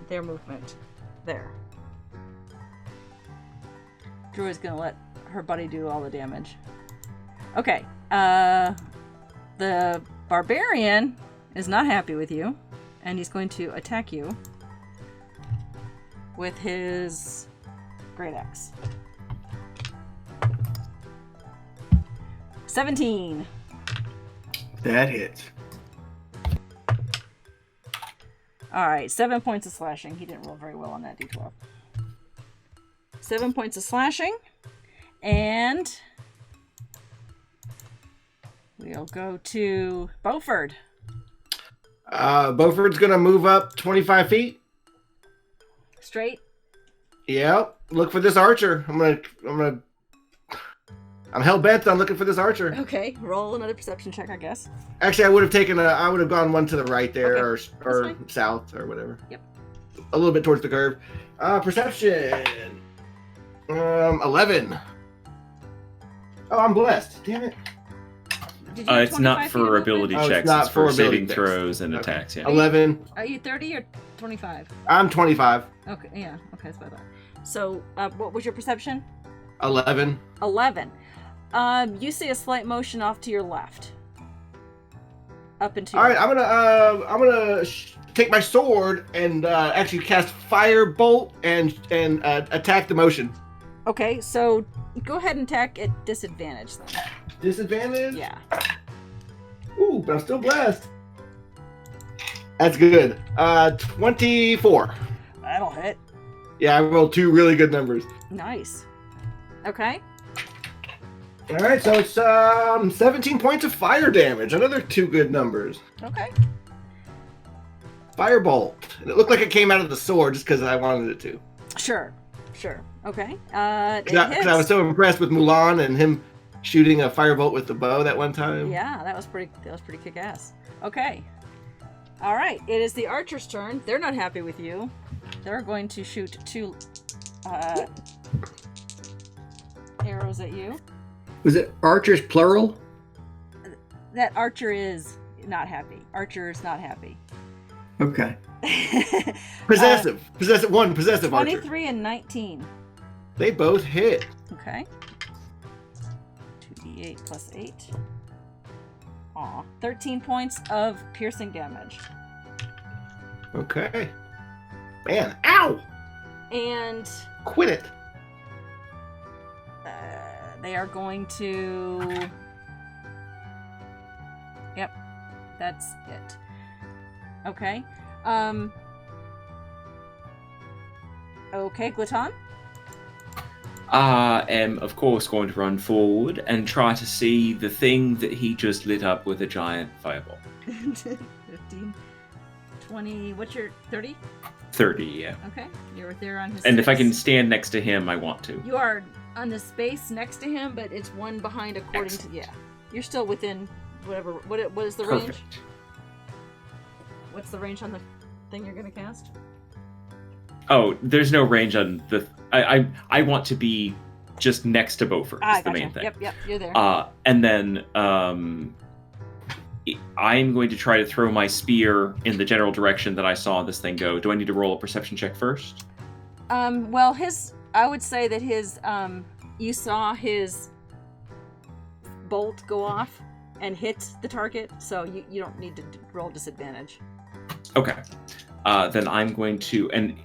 their movement there. Drew is gonna let her buddy do all the damage. Okay, the barbarian is not happy with you, and he's going to attack you with his great axe. 17. That hits. Alright, 7 points of slashing. He didn't roll very well on that d12. 7 points of slashing. And we'll go to Beaufort. Beaufort's gonna move up 25 feet. Straight. Yep. Look for this archer. I'm hell bent on looking for this archer. Okay, roll another perception check, I guess. Actually, I would have gone one to the right there, Okay, or fine. south, or whatever. Yep. A little bit towards the curve. Perception. 11. Oh, I'm blessed. Damn it. Did you get It's not 25 feet for of ability movement? Oh, it's checks. not It's for for ability saving checks. throws and Okay. attacks. Yeah. 11. Are you 30 or 25? I'm 25. Okay, yeah, okay, that's what I thought. So, what was your perception? 11. 11. You see a slight motion off to your left. Up into All right, I'm gonna take my sword and actually cast Firebolt and attack the motion. Okay, so go ahead and attack at disadvantage then. Disadvantage. Yeah. Ooh, but I'm still blessed. That's good. 24. That'll hit. Yeah, I rolled 2 really good numbers. Nice. Okay. All right, so it's 17 points of fire damage. Another 2 good numbers. Okay. Firebolt. And it looked like it came out of the sword just because I wanted it to. Sure. Okay. It Because hits. I was so impressed with Mulan and him shooting a firebolt with the bow that one time. Yeah, that was pretty kick-ass. Okay. All right. It is the archer's turn. They're not happy with you. They're going to shoot 2 arrows at you. Was it archers plural? That archer is not happy. Archer is not happy. Okay. Possessive archer. 23 and 19. They both hit. Okay. 2d8 plus 8. Aw. 13 points of piercing damage. Okay. Man, ow! And Quit it. they are going to... Yep. That's it. Okay. Okay, Glaton? I am, of course, going to run forward and try to see the thing that he just lit up with a giant fireball. 15, 20, what's your 30? 30, yeah. Okay, you're there on his And if I space. can stand next to him, I want to. You are on the space next to him, but it's one behind according to... Yeah. You're still within whatever... What is the range? Perfect. What's the range on the thing you're going to cast? Oh, there's no range on the... I want to be just next to Beaufort, is the main thing. Yep, you're there. And then I'm going to try to throw my spear in the general direction that I saw this thing go. Do I need to roll a perception check first? Well, I would say that his, you saw his bolt go off and hit the target, so you don't need to roll disadvantage. Okay. Then I'm going to, and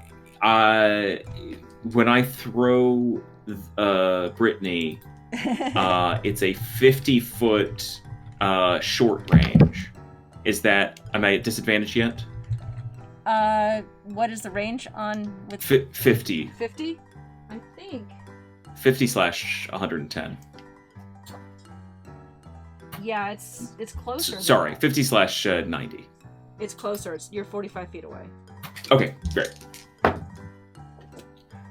when I throw Brittany, it's a 50-foot short range. Am I at disadvantage yet? What is the range on with 50. 50? I think. 50/110. Yeah, it's closer. than Sorry, that. 50/90. It's closer. You're 45 feet away. Okay, great.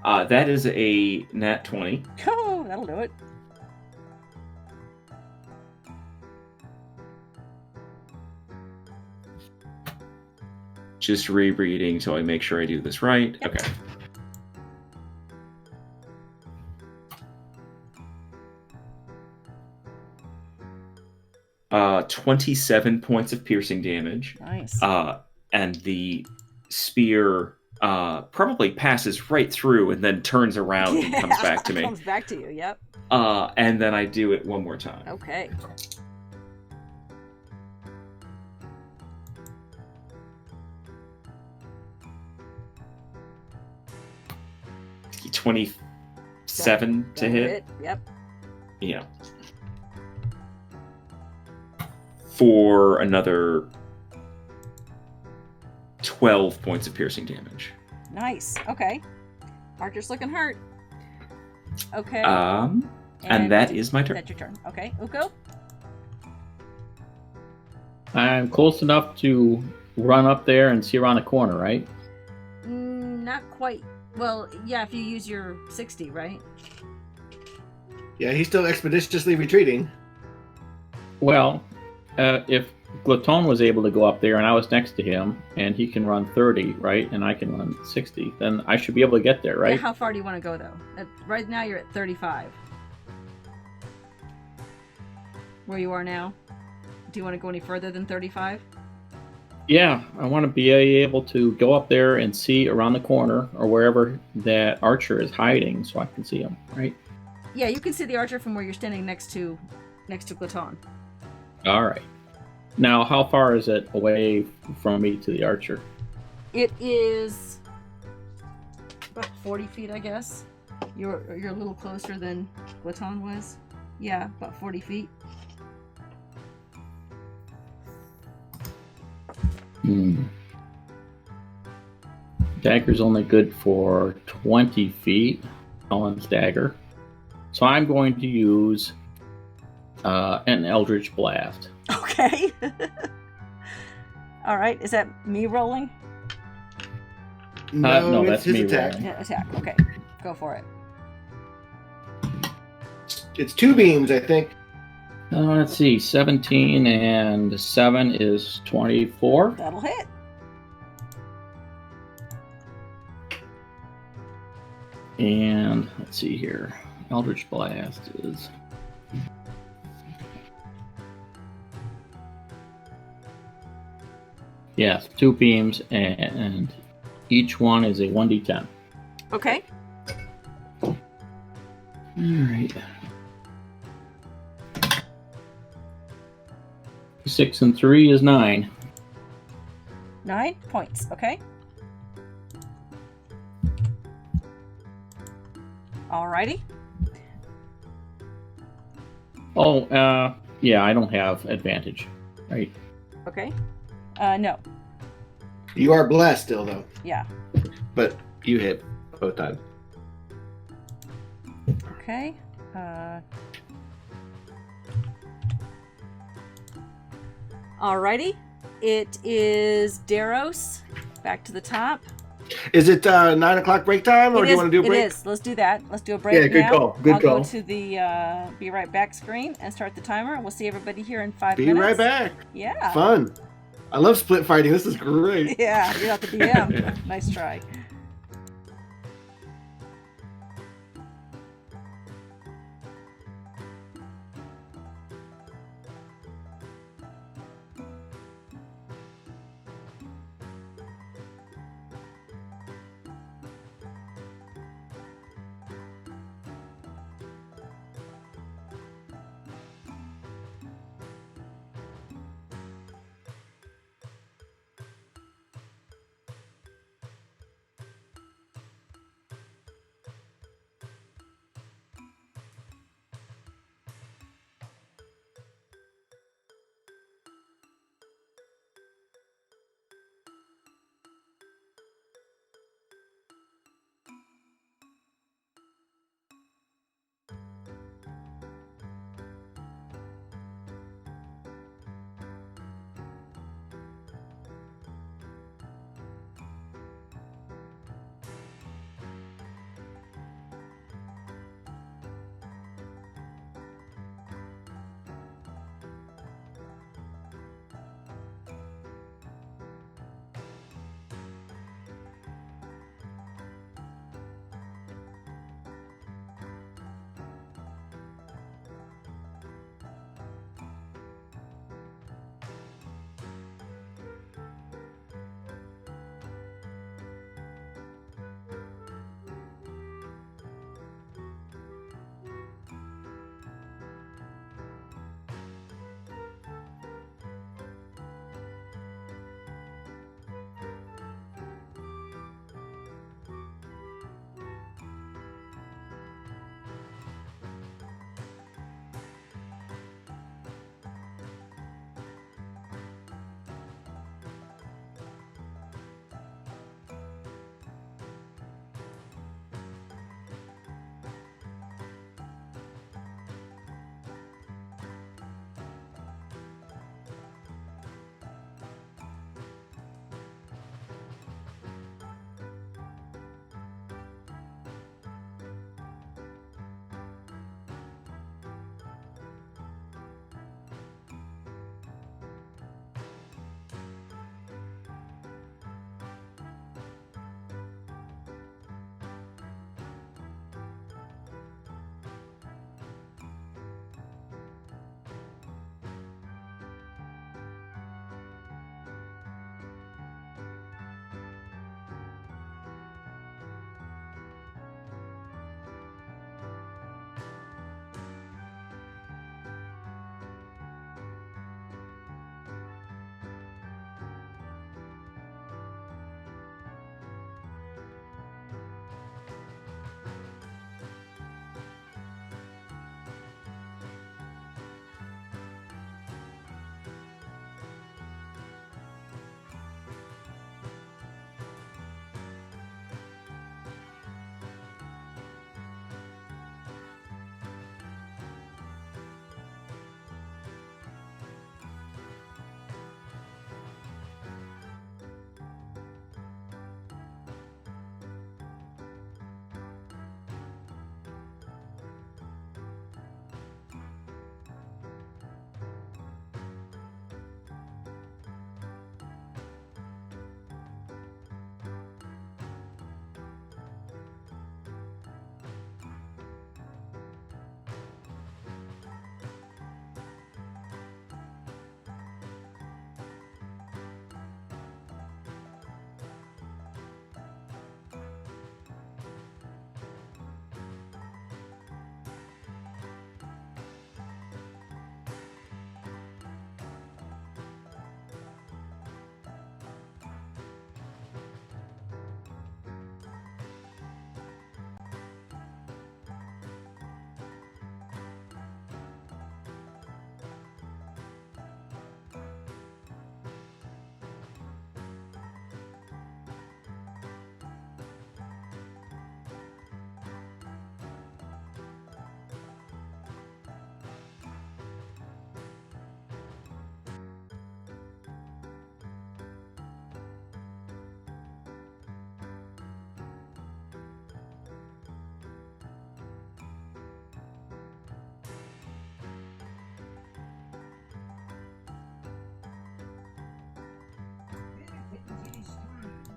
That is a nat 20. Oh, that'll do it. Just rereading so I make sure I do this right. Yep. Okay. Uh, 27 points of piercing damage. Nice. And the spear probably passes right through and then turns around and comes back to me. Comes back to you, yep. And then I do it one more time. Okay. Okay. 27 to That'll hit. Yep. Yeah. For another 12 points of piercing damage. Nice. Okay. Archer's looking hurt. Okay. And that is my turn. That's your turn. Okay. Uko? I'm close enough to run up there and see around the corner, right? Not quite. Well, yeah, if you use your 60, right? Yeah, he's still expeditiously retreating. Well, if Glaton was able to go up there and I was next to him and he can run 30, right, and I can run 60, then I should be able to get there, right? Yeah, how far do you want to go, though? Right now you're at 35. Where you are now? Do you want to go any further than 35? Yeah, I want to be able to go up there and see around the corner or wherever that archer is hiding so I can see him, right? Yeah, you can see the archer from where you're standing next to Glaton. All right. Now, how far is it away from me to the archer? It is about 40 feet, I guess. You're a little closer than Glaton was. Yeah, about 40 feet. Dagger's only good for 20 feet. Ellen's dagger. So I'm going to use an Eldritch Blast. Okay. All right. Is that me rolling? No, it's that's his me attack. rolling. Yeah, attack. Okay. Go for it. It's 2 beams, I think. Let's see. 17 and 7 is 24. That'll hit. And let's see here. Eldritch Blast is... Yes, 2 beams, and each one is a 1d10. Okay. Alright. 6 and 3 is 9. 9 points. Okay. Alrighty. Oh, yeah, I don't have advantage. Right. Okay. No. You are blessed still, though. Yeah. But you hit both times. Okay. Alrighty. It is Daros. Back to the top. Is it 9 o'clock break time, or do you want to do a break? It is. Let's do that. Let's do a break Yeah, good now. call. Good I'll call. go to the be right back screen and start the timer. We'll see everybody here in 5 Be minutes. right back. Yeah. Fun. I love split fighting. This is great. Yeah, you're not the DM. Nice try.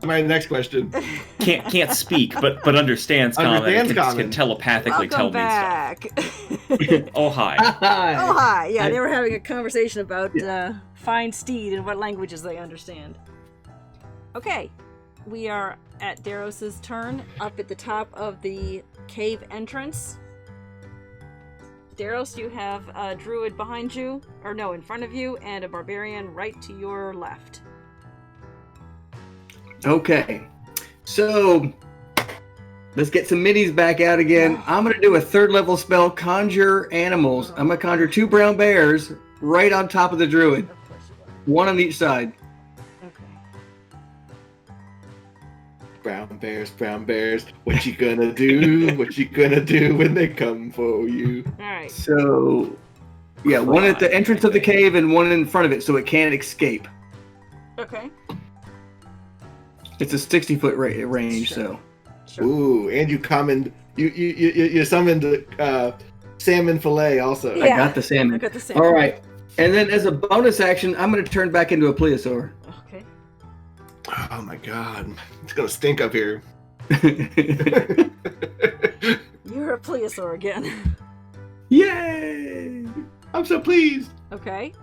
My next question. Can't speak, but understands common. Understands Can common. telepathically tell Welcome back. me stuff. Oh hi. Oh, hi. Yeah, they were having a conversation about fine steed and what languages they understand. Okay, we are at Daros's turn, up at the top of the cave entrance. Daros, you have a druid behind you, or no, in front of you, and a barbarian right to your left. Okay, so let's get some minis back out again. I'm going to do a 3rd level spell, Conjure Animals. I'm going to conjure 2 brown bears right on top of the druid. Of course you are. 1 on each side. Okay. Brown bears, what you gonna do? What you gonna do when they come for you? Alright. So, yeah, 1 at the entrance of the cave and 1 in front of it so it can't escape. Okay. It's a 60-foot range, Sure. so. Ooh, and you summoned salmon fillet also. Yeah. I got the salmon. I got the salmon. All right. And then as a bonus action, I'm going to turn back into a plesiosaur. Okay. Oh my god, it's gonna stink up here. You're a plesiosaur again. Yay! I'm so pleased. Okay.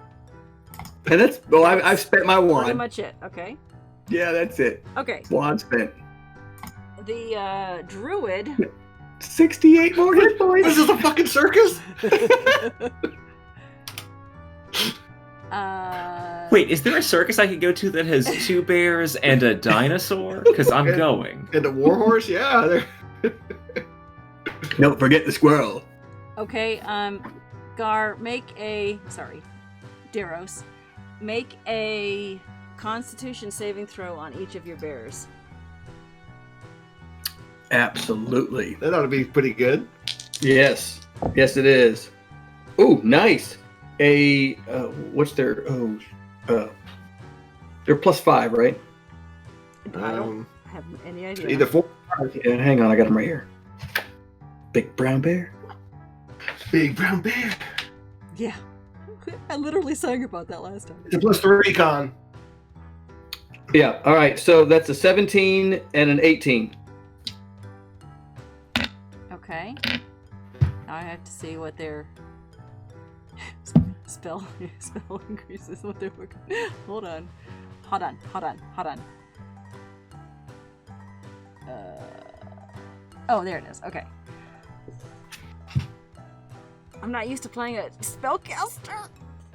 And that's, well, I've spent my Pretty wand. much it. Okay. Yeah, that's it. Okay. Wand spent. The druid. 68 more hit points. This is a fucking circus. Wait, is there a circus I could go to that has 2 bears and a dinosaur? Because I'm going. And a warhorse, yeah. Don't forget the squirrel. Okay, Gar, Daros, make a Constitution saving throw on each of your bears. Absolutely. That ought to be pretty good. Yes. Yes, it is. Ooh, nice. What's their, they're +5, right? I don't have any idea. Either 4. Yeah, hang on, I got them right here. Big brown bear. Big brown bear. Yeah. I literally sang about that last time. It's a +3 con. Yeah, all right, so that's a 17 and an 18. Okay. Now I have to see what their spell increases. What they're working. Hold on. Oh, there it is. Okay. I'm not used to playing a spellcaster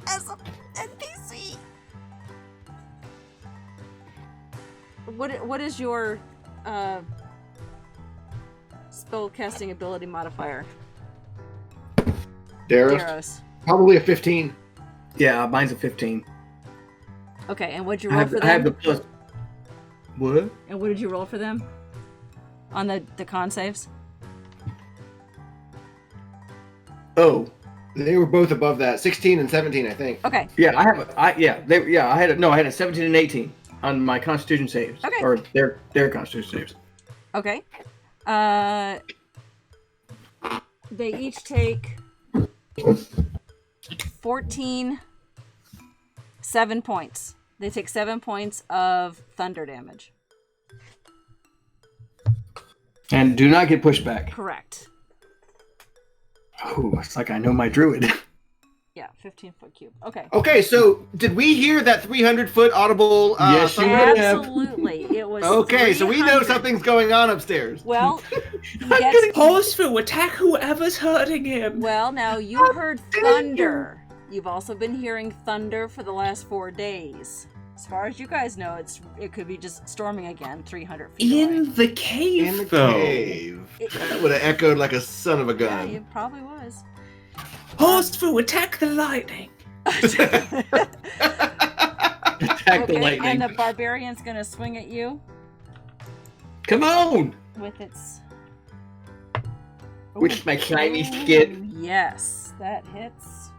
as a NPC. What is your spellcasting ability modifier? Daros. Probably a 15. Yeah, mine's a 15. Okay, and what'd you roll for them? I have the plus. What? And what did you roll for them? On the con saves? Oh, They were both above that. 16 and 17, I think. Okay. yeah, I had a 17 and 18 on my Constitution saves. Okay. Or their Constitution saves. Okay. They each take 7 points. They take 7 points of thunder damage. And do not get pushed back. Correct. Oh, it's like I know my druid. Yeah, 15-foot cube. Okay. Okay, so did we hear that 300-foot audible? Yes, you would have. Absolutely. It was Okay, so we know 300. something's going on upstairs. Well, he gets... Horseful, attack whoever's hurting him. Well, now you heard thunder. You've also been hearing thunder for the last 4 days. As far as you guys know, it could be just storming again 300 feet away. In the cave, In the though. cave. That would have echoed like a son of a Yeah, gun. it probably was. Horseful, attack the lightning. Attack the lightning. And the barbarian's gonna swing at you Come on! with its... With my shiny skin. Yes, that hits.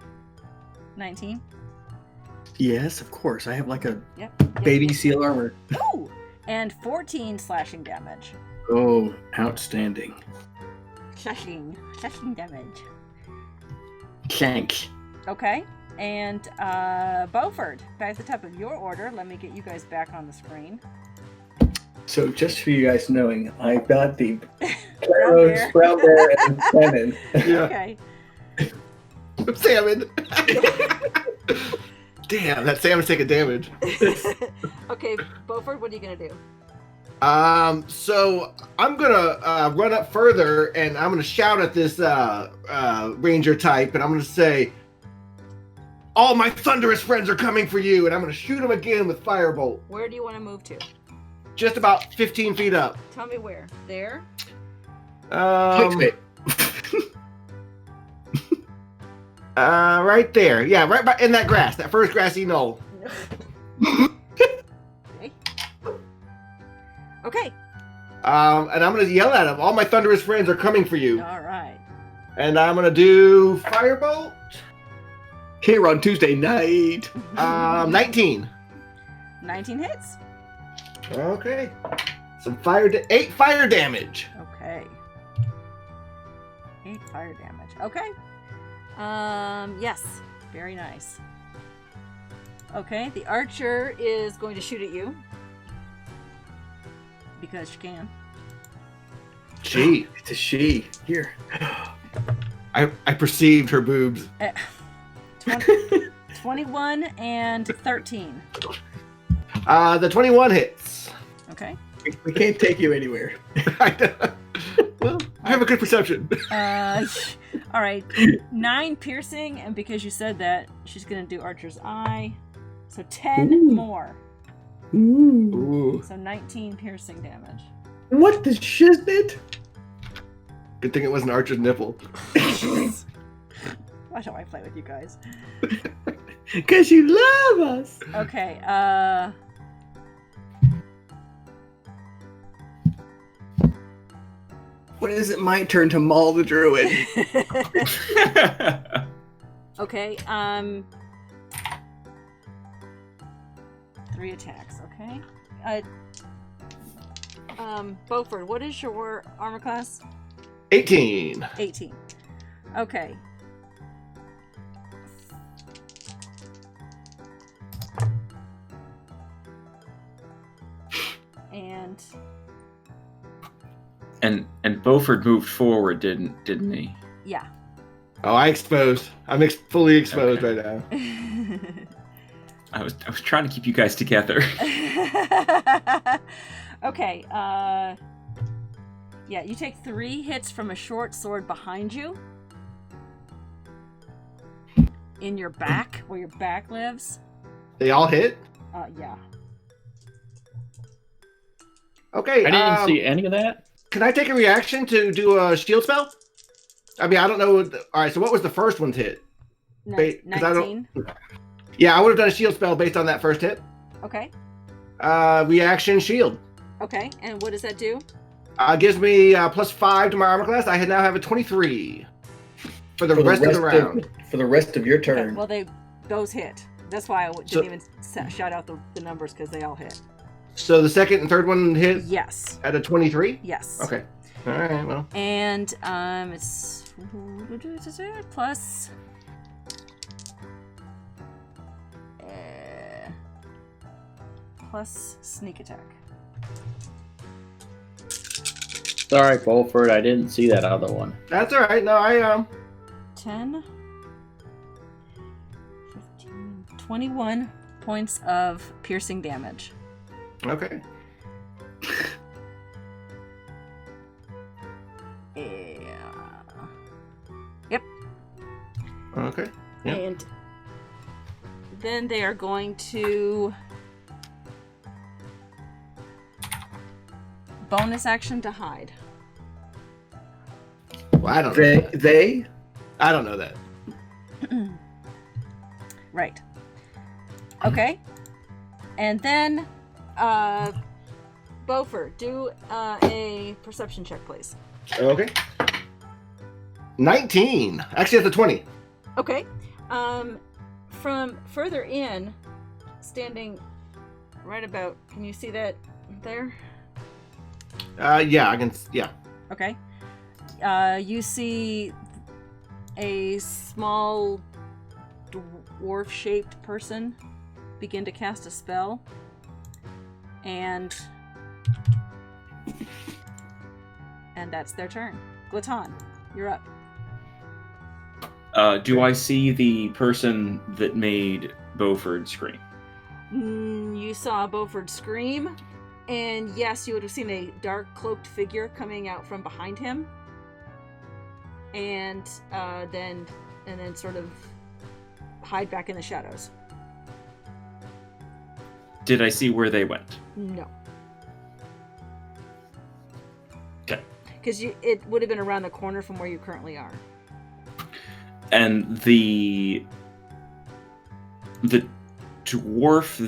19. Yes, of course. I have like a Yep. baby seal armor. Ooh! And 14 slashing damage. Oh, outstanding. Slashing damage. Thanks. Okay. And Beaufort, back at the top of your order. Let me get you guys back on the screen. So just for you guys knowing, I got the Brown brown bear and salmon. Yeah. Okay. Salmon. Damn, that salmon's taking damage. Okay, Beaufort, what are you gonna do? So I'm gonna run up further and I'm gonna shout at this ranger type and I'm gonna say, all my thunderous friends are coming for you, and I'm gonna shoot him again with firebolt. Where do you want to move to? Just about 15 feet up. Tell me where. There? Clickbait. Right there. Yeah, right in that grass, that first grassy knoll. Okay. And I'm gonna yell at him. All my thunderous friends are coming for you. All right. And I'm gonna do firebolt. Here on Tuesday night. 19. 19 hits. Okay. Some 8 fire damage. Okay. 8 fire damage. Okay. Yes. Very nice. Okay, the archer is going to shoot at you. Because she can. She. It's a she. Here. I perceived her boobs. 21 and 13. The 21 hits. Okay. We can't take you anywhere. Well, I have a good perception. All right. 9 piercing, and because you said that, she's going to do Archer's Eye. So 10 Ooh. more. Ooh. Ooh. So 19 piercing damage. What the shiznit? Good thing it wasn't Archer's nipple. Why don't I play with you guys? Because you love us. Okay, When is it my turn to maul the druid? okay, 3 attacks, okay? Beaufort, what is your armor class? 18. 18. Okay. And Beaufort moved forward, didn't he? Yeah. Oh, I exposed. I'm fully exposed Okay. right now. I was trying to keep you guys together. Okay, yeah, you take 3 hits from a short sword behind you. In your back, where your back lives. They all hit? Yeah. Okay. I didn't see any of that. Can I take a reaction to do a shield spell? I mean, I don't know. Alright, so what was the first one's hit? Wait, 'cause I don't- 19. Yeah, I would have done a shield spell based on that first hit. Okay. Reaction shield. Okay, and what does that do? Gives me +5 to my armor class. I now have a 23 for the rest of the round. For the rest of your Okay, turn. well, those hit. That's why I didn't even shout out the numbers, because they all hit. So the second and third one hit Yes. at a 23? Yes. Okay. All right, well. And it's plus plus sneak attack. Sorry, Beaufort, I didn't see that other one. That's all right. No, I 10, 15, 21 points of piercing damage. Okay. Yeah. Yep. Okay. Yep. And then they are going to bonus action to hide. Well, I don't know. They? I don't know that. Right. Okay. And then, Beaufort, do a perception check, please. Okay. 19. Actually, that's a 20. Okay. From further in, standing right about, can you see that there? Yeah, I can. Yeah. Okay. You see a small dwarf-shaped person begin to cast a spell, and And that's their turn. Glaton, you're up. Do I see the person that made Beaufort scream? You saw Beaufort scream, and yes, you would have seen a dark cloaked figure coming out from behind him, and then sort of hide back in the shadows. Did I see where they went? No. Okay. Because it would have been around the corner from where you currently are. And the dwarf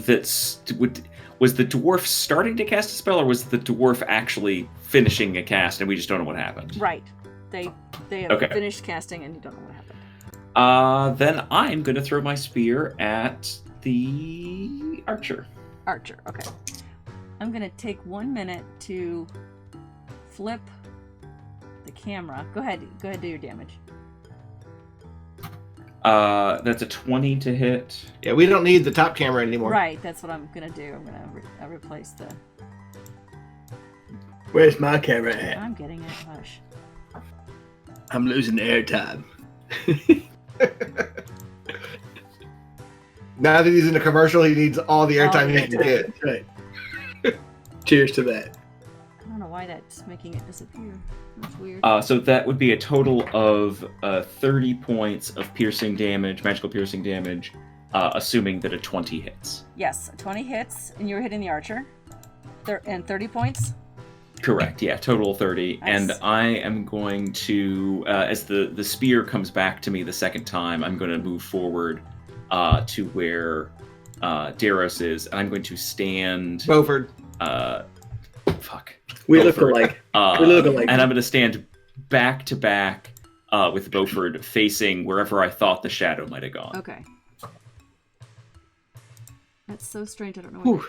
was the dwarf starting to cast a spell, or was the dwarf actually finishing a cast and we just don't know what happened? Right. They have Okay. finished casting and you don't know what happened. Then I'm going to throw my spear at the archer. Archer, okay. I'm going to take 1 minute to flip the camera. Go ahead, do your damage. That's a 20 to hit. Yeah, we don't need the top camera anymore. Right, that's what I'm going to do. I'm going to replace the... Where's my camera at? I'm getting it, hush. I'm losing airtime. Now that he's in a commercial, he needs all the airtime he can get. That's right. Cheers to that. I don't know why that's making it disappear. That's weird. So that would be a total of 30 points of piercing damage, magical piercing damage, assuming that a 20 hits. Yes, 20 hits, and you're hitting the archer. And 30 points? Correct, yeah, total 30. Nice. And I am going to, as the spear comes back to me the second time, I'm going to move forward to where Daros is, and I'm going to stand... Beaufort. Fuck. We look Beaufort. alike. We look alike. And I'm going to stand back to back with Beaufort facing wherever I thought the shadow might have gone. Okay. That's so strange, I don't know Whew. what...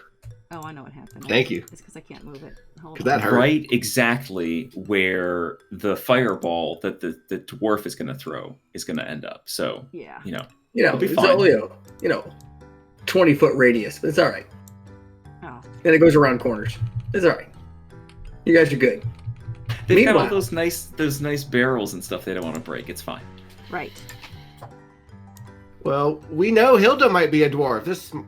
Oh, I know what happened. Thank you. It's because I can't move it. Hold Because on. that hurt. Right exactly where the fireball that the dwarf is going to throw is going to end up. So, Yeah. you know, It'll be it's fine. only a 20-foot radius, but it's all right. Oh. And it goes around corners. It's all right. You guys are good. they've got all Meanwhile- those nice barrels and stuff they don't want to break. It's fine. Right. Well, we know Hilda might be a dwarf.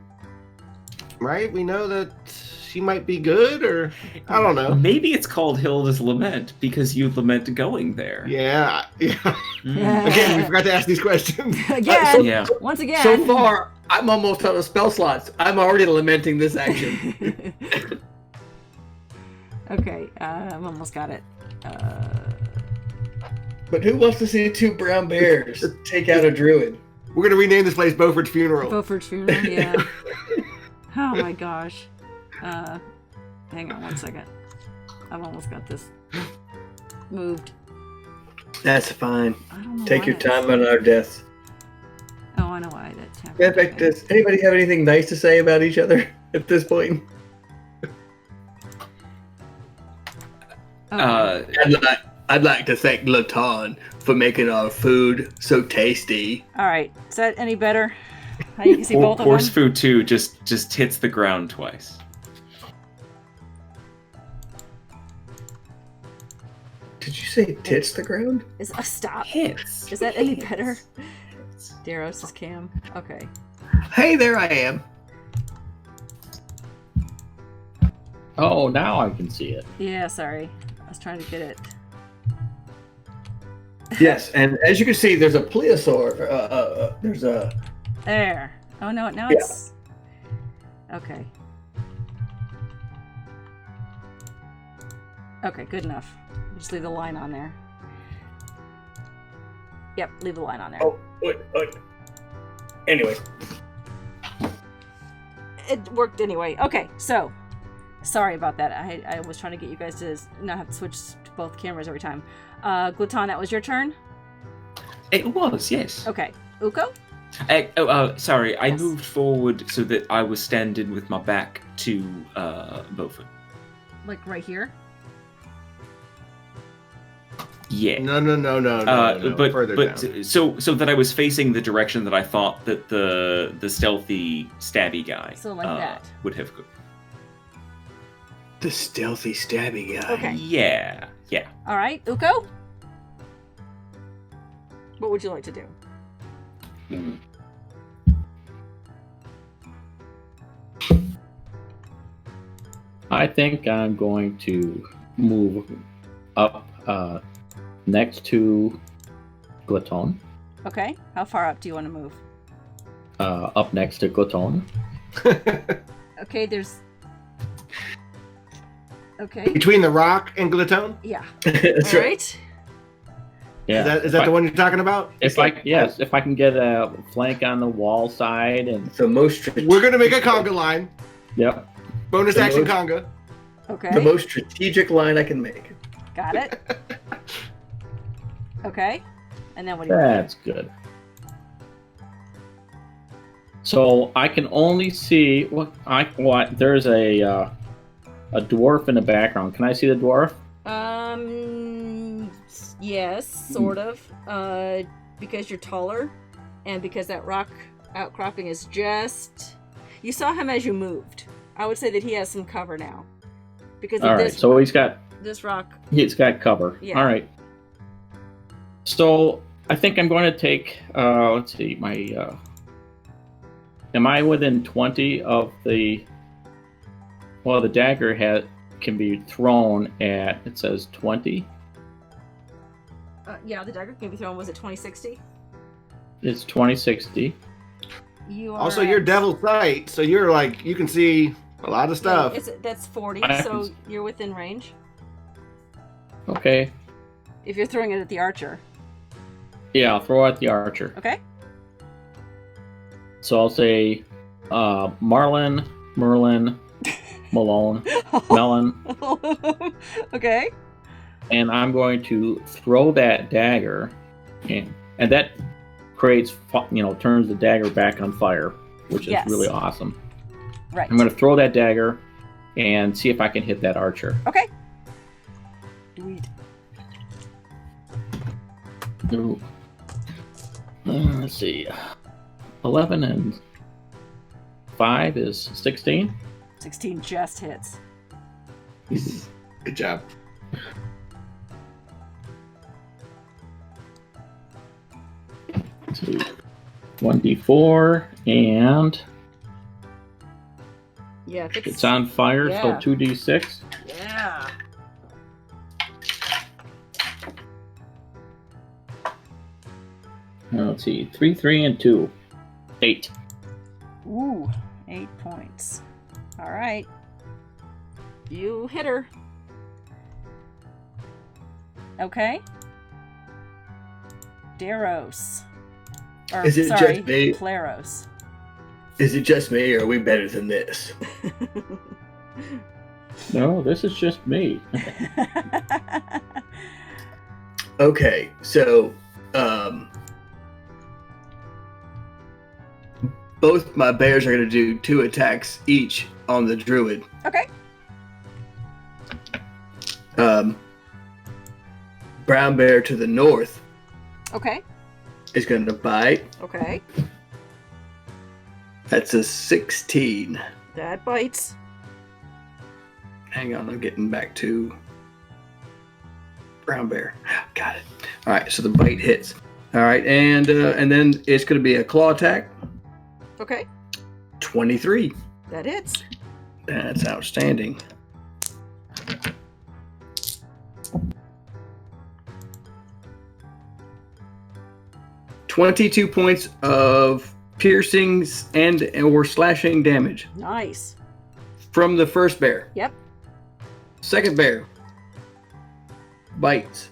Right? We know that she might be good, or I don't know. Maybe it's called Hilda's Lament because you lament going there. Yeah. Mm. Again, we forgot to ask these questions. Again. Yeah. Once again. So far, I'm almost out of spell slots. I'm already lamenting this action. Okay, I've almost got it. But who wants to see two brown bears take out a druid? We're going to rename this place Beaufort's Funeral. Beaufort's funeral, yeah. Oh my gosh. Hang on 1 second. I've almost got this moved. That's fine. I don't know Take why your that's- time on our deaths. Oh, I know why that's happening. In fact, does anybody have anything nice to say about each other at this point? Okay. I'd like to thank Latan for making our food so tasty. All right. Is that any better? You can see both of Horse them. food 2 just hits the ground twice. Did you say tits the ground? Stop. Hits. Is that any better? Daros is Cam. Okay. Hey, there I am. Oh, now I can see it. Yeah, sorry. I was trying to get it. Yes, and as you can see, there's a plesiosaur. There's a... There. Oh no, now Yeah. it's... Okay. Okay, good enough. Just leave the line on there. Yep, leave the line on there. Oh, wait. Anyway. It worked anyway. Okay, so... Sorry about that. I was trying to get you guys to not have to switch to both cameras every time. Gluton, that was your turn? It was, yes. Okay. Uko? Sorry, I Yes. moved forward so that I was standing with my back to Beaufort. Like right here? Yeah. No. But Further down. so that I was facing the direction that I thought that the stealthy stabby guy So like that. would have. The stealthy stabby guy. Okay. Yeah. All right, Uko? What would you like to do? Hmm. I think I'm going to move up next to Glaton. Okay. How far up do you want to move? Up next to Glaton. Okay, there's... Okay. Between the rock and Glatone? Yeah. That's All right. right. Yeah. Is that the one you're talking about? If I can get a flank on the wall side and The most We're gonna make a conga line. yep. Bonus The action most- conga. Okay. the most strategic line I can make. Got it. Okay. And then what do you That's good. So I can only see what there's a dwarf in the background. Can I see the dwarf? Yes, sort of. Because you're taller, and because that rock outcropping is just... You saw him as you moved. I would say that he has some cover now. Because All of right. this, So he's got rock. cover. Yeah. All right. So I think I'm going to take. Let's see. My. Am I within 20 of the? Well, the dagger can be thrown at. It says 20. Yeah, the dagger can be thrown. Was it 2060? It's 2060. You are Also, you're at- Devil's Sight, so you're like you can see a lot of stuff. That's 40, so you're within range. Okay. If you're throwing it at the archer. Yeah, I'll throw at the archer. Okay. So I'll say, Merlin, Malone, Melon, Okay. and I'm going to throw that dagger, and that creates, turns the dagger back on fire, which is Yes. really awesome. Right. I'm going to throw that dagger and see if I can hit that archer. Okay. Do it. Ooh. Let's see. 11 and 5 is 16. 16 just hits. Good job. Two. 1d4, and Yeah, if it's on fire, Yeah. so 2d6. Yeah. Let's see. 3, 3, and 2. 8. Ooh, 8 points. All right. You hit her. Okay. Daros. Or, Is it sorry, just me? Claros. Is it just me, or are we better than this? No, this is just me. Okay, so both my bears are going to do 2 attacks each on the druid. Okay. Brown bear to the north Okay. is going to bite. Okay. That's a 16. That bites. Hang on, I'm getting back to brown bear. Got it. All right, so the bite hits. All right, and then it's going to be a claw attack. Okay. 23. That hits. That's outstanding. $22 points of piercings or slashing damage Nice. from the first bear. Yep. Second bear bites.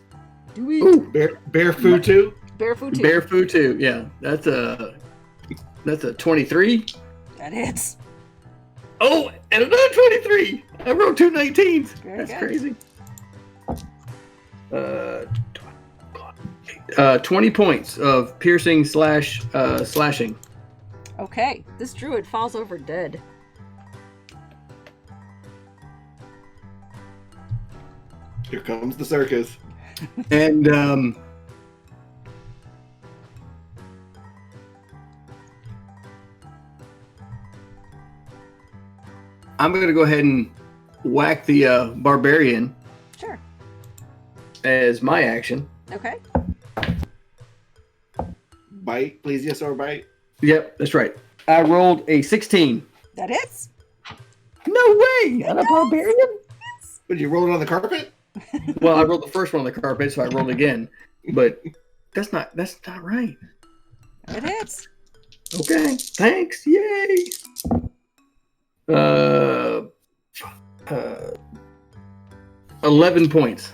Do it. Ooh, Bear food too. Barefoot too. bear food too. Yeah, that's a 23. That hits. Oh, and another 23. I rolled 2 19s. Very That's good. crazy. 20 points of piercing slashing. Okay. This druid falls over dead. Here comes the circus. And I'm going to go ahead and whack the barbarian Sure. as my action. Okay. Bite, please, yes or bite. Yep, that's right. I rolled a 16. That hits. No way! On a barbarian? Would you roll it on the carpet? Well, I rolled the first one on the carpet, so I rolled again. But that's not right. It hits. Okay, thanks. Yay! 11 points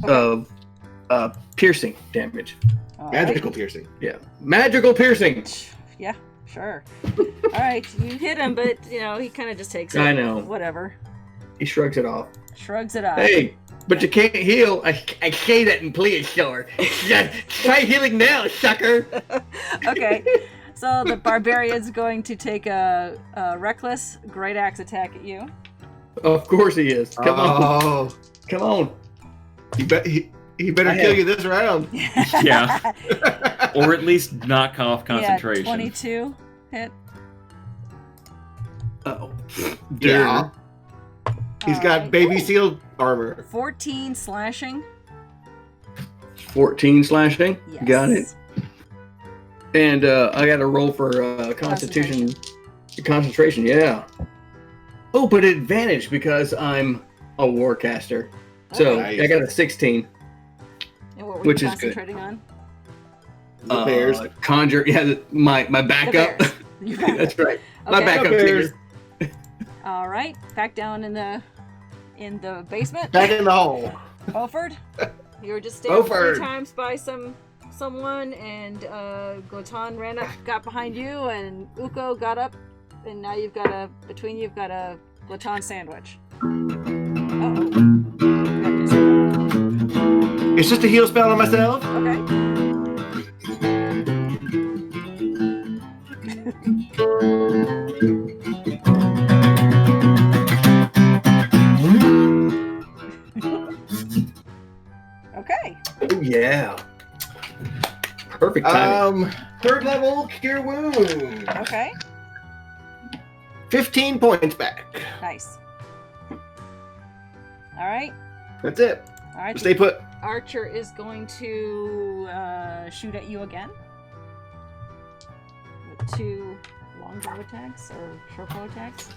of piercing damage. All Magical piercing. Yeah, magical piercing. right. Yeah, sure. All right, you hit him, but he kind of just takes it. I know. Whatever. He shrugs it off. Shrugs it off. Hey, but you can't heal. I say that in plesiosaur. Try healing now, sucker. Okay. So the barbarian's going to take a reckless great axe attack at you. Of course he is. Come on. Oh, Come on. he better kill you this round. Yeah. Or at least knock off concentration. Yeah, 22 hit. Uh-oh. Yeah. He's got Alright. baby seal armor. 14 slashing. 14 slashing. Yes. Got it. And I got to roll for concentration. Yeah. Oh, but advantage because I'm a warcaster. So Okay. I got a 16. And what were Which you is good. concentrating on? The bears. Conjure. Yeah, my The backup. bears. You got it. That's right. My Okay. backup Bears. figure. All right, back down in the basement. Back in the hole. Beaufort, you were just stabbed Beaufort. 3 times by someone, and Gotan ran up, got behind you, and Uko got up, and now you've got a Gotan sandwich. Uh-oh. It's just a heal spell on myself. Okay. Okay. Oh, yeah. Perfect timing. Third level cure wound. Okay. 15 points back. Nice. All right. That's it. All right. Stay put. Archer is going to shoot at you again with 2 longbow attacks or shortbow attacks.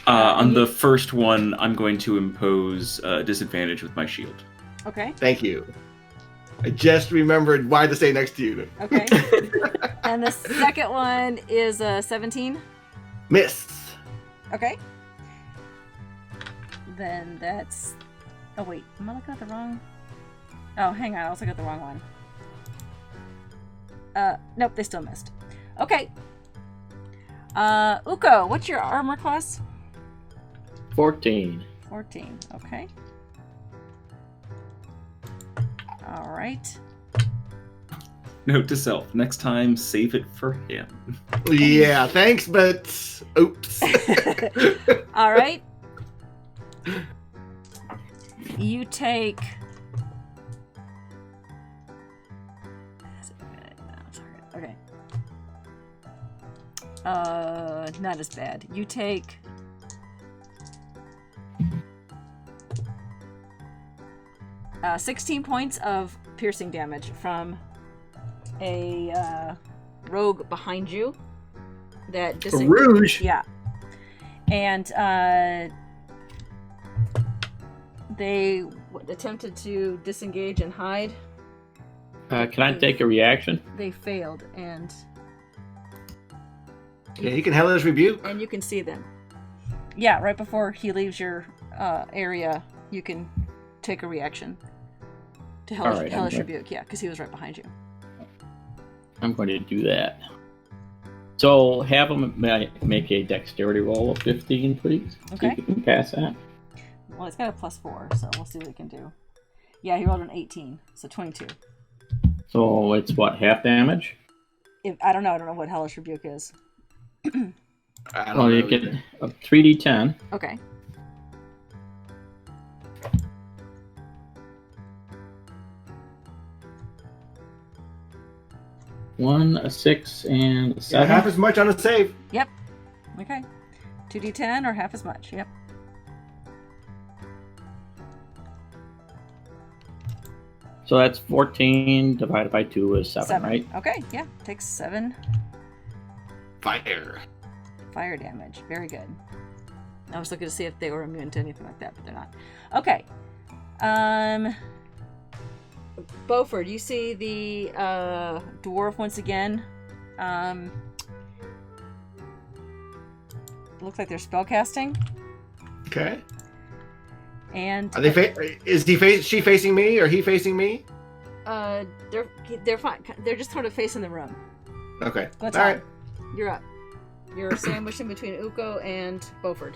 On the first one, I'm going to impose disadvantage with my shield. Okay. Thank you. I just remembered why to stay next to you. Okay. And the second one is 17. Miss. Okay. Then that's. Oh wait, am I looking at the wrong? Oh, hang on, I was looking at the wrong one. Nope, they still missed. Okay. Uko, what's your armor class? 14. 14. Okay. All right. Note to self: next time, save it for him. Yeah, thanks, but oops. All right. You take. Okay. Not as bad. You take. 16 points of piercing damage from a rogue behind you. That A rouge. Yeah. And they attempted to disengage and hide. Can I take a reaction? They failed, and Yeah, you can Hellish Rebuke. you can see them. Yeah, right before he leaves your area, you can take a reaction to Hellish, Alright, Hellish okay. Rebuke. Yeah, because he was right behind you. I'm going to do that. So have him make a dexterity roll of 15, please. See Okay. if you can pass that. Well, it's got a +4, so we'll see what he can do. Yeah, he rolled an 18, so 22. So it's what, half damage? I don't know what Hellish Rebuke is. I don't Well, you know get either. a 3d10. Okay. One, a 6, and a Yeah, 7. half as much on a save. Yep. Okay. 2d10 or half as much. Yep. So that's 14 divided by 2 is 7, right? Okay, yeah. Takes 7 Fire. fire damage. Very good. I was looking to see if they were immune to anything like that, but they're not. Okay. Beaufort, you see the dwarf once again. Looks like they're spellcasting. Okay. And Are they? She facing me or he facing me? they're fine. They're just sort of facing the room. Okay. What's All up? right. You're up. You're sandwiched in between Uko and Beaufort.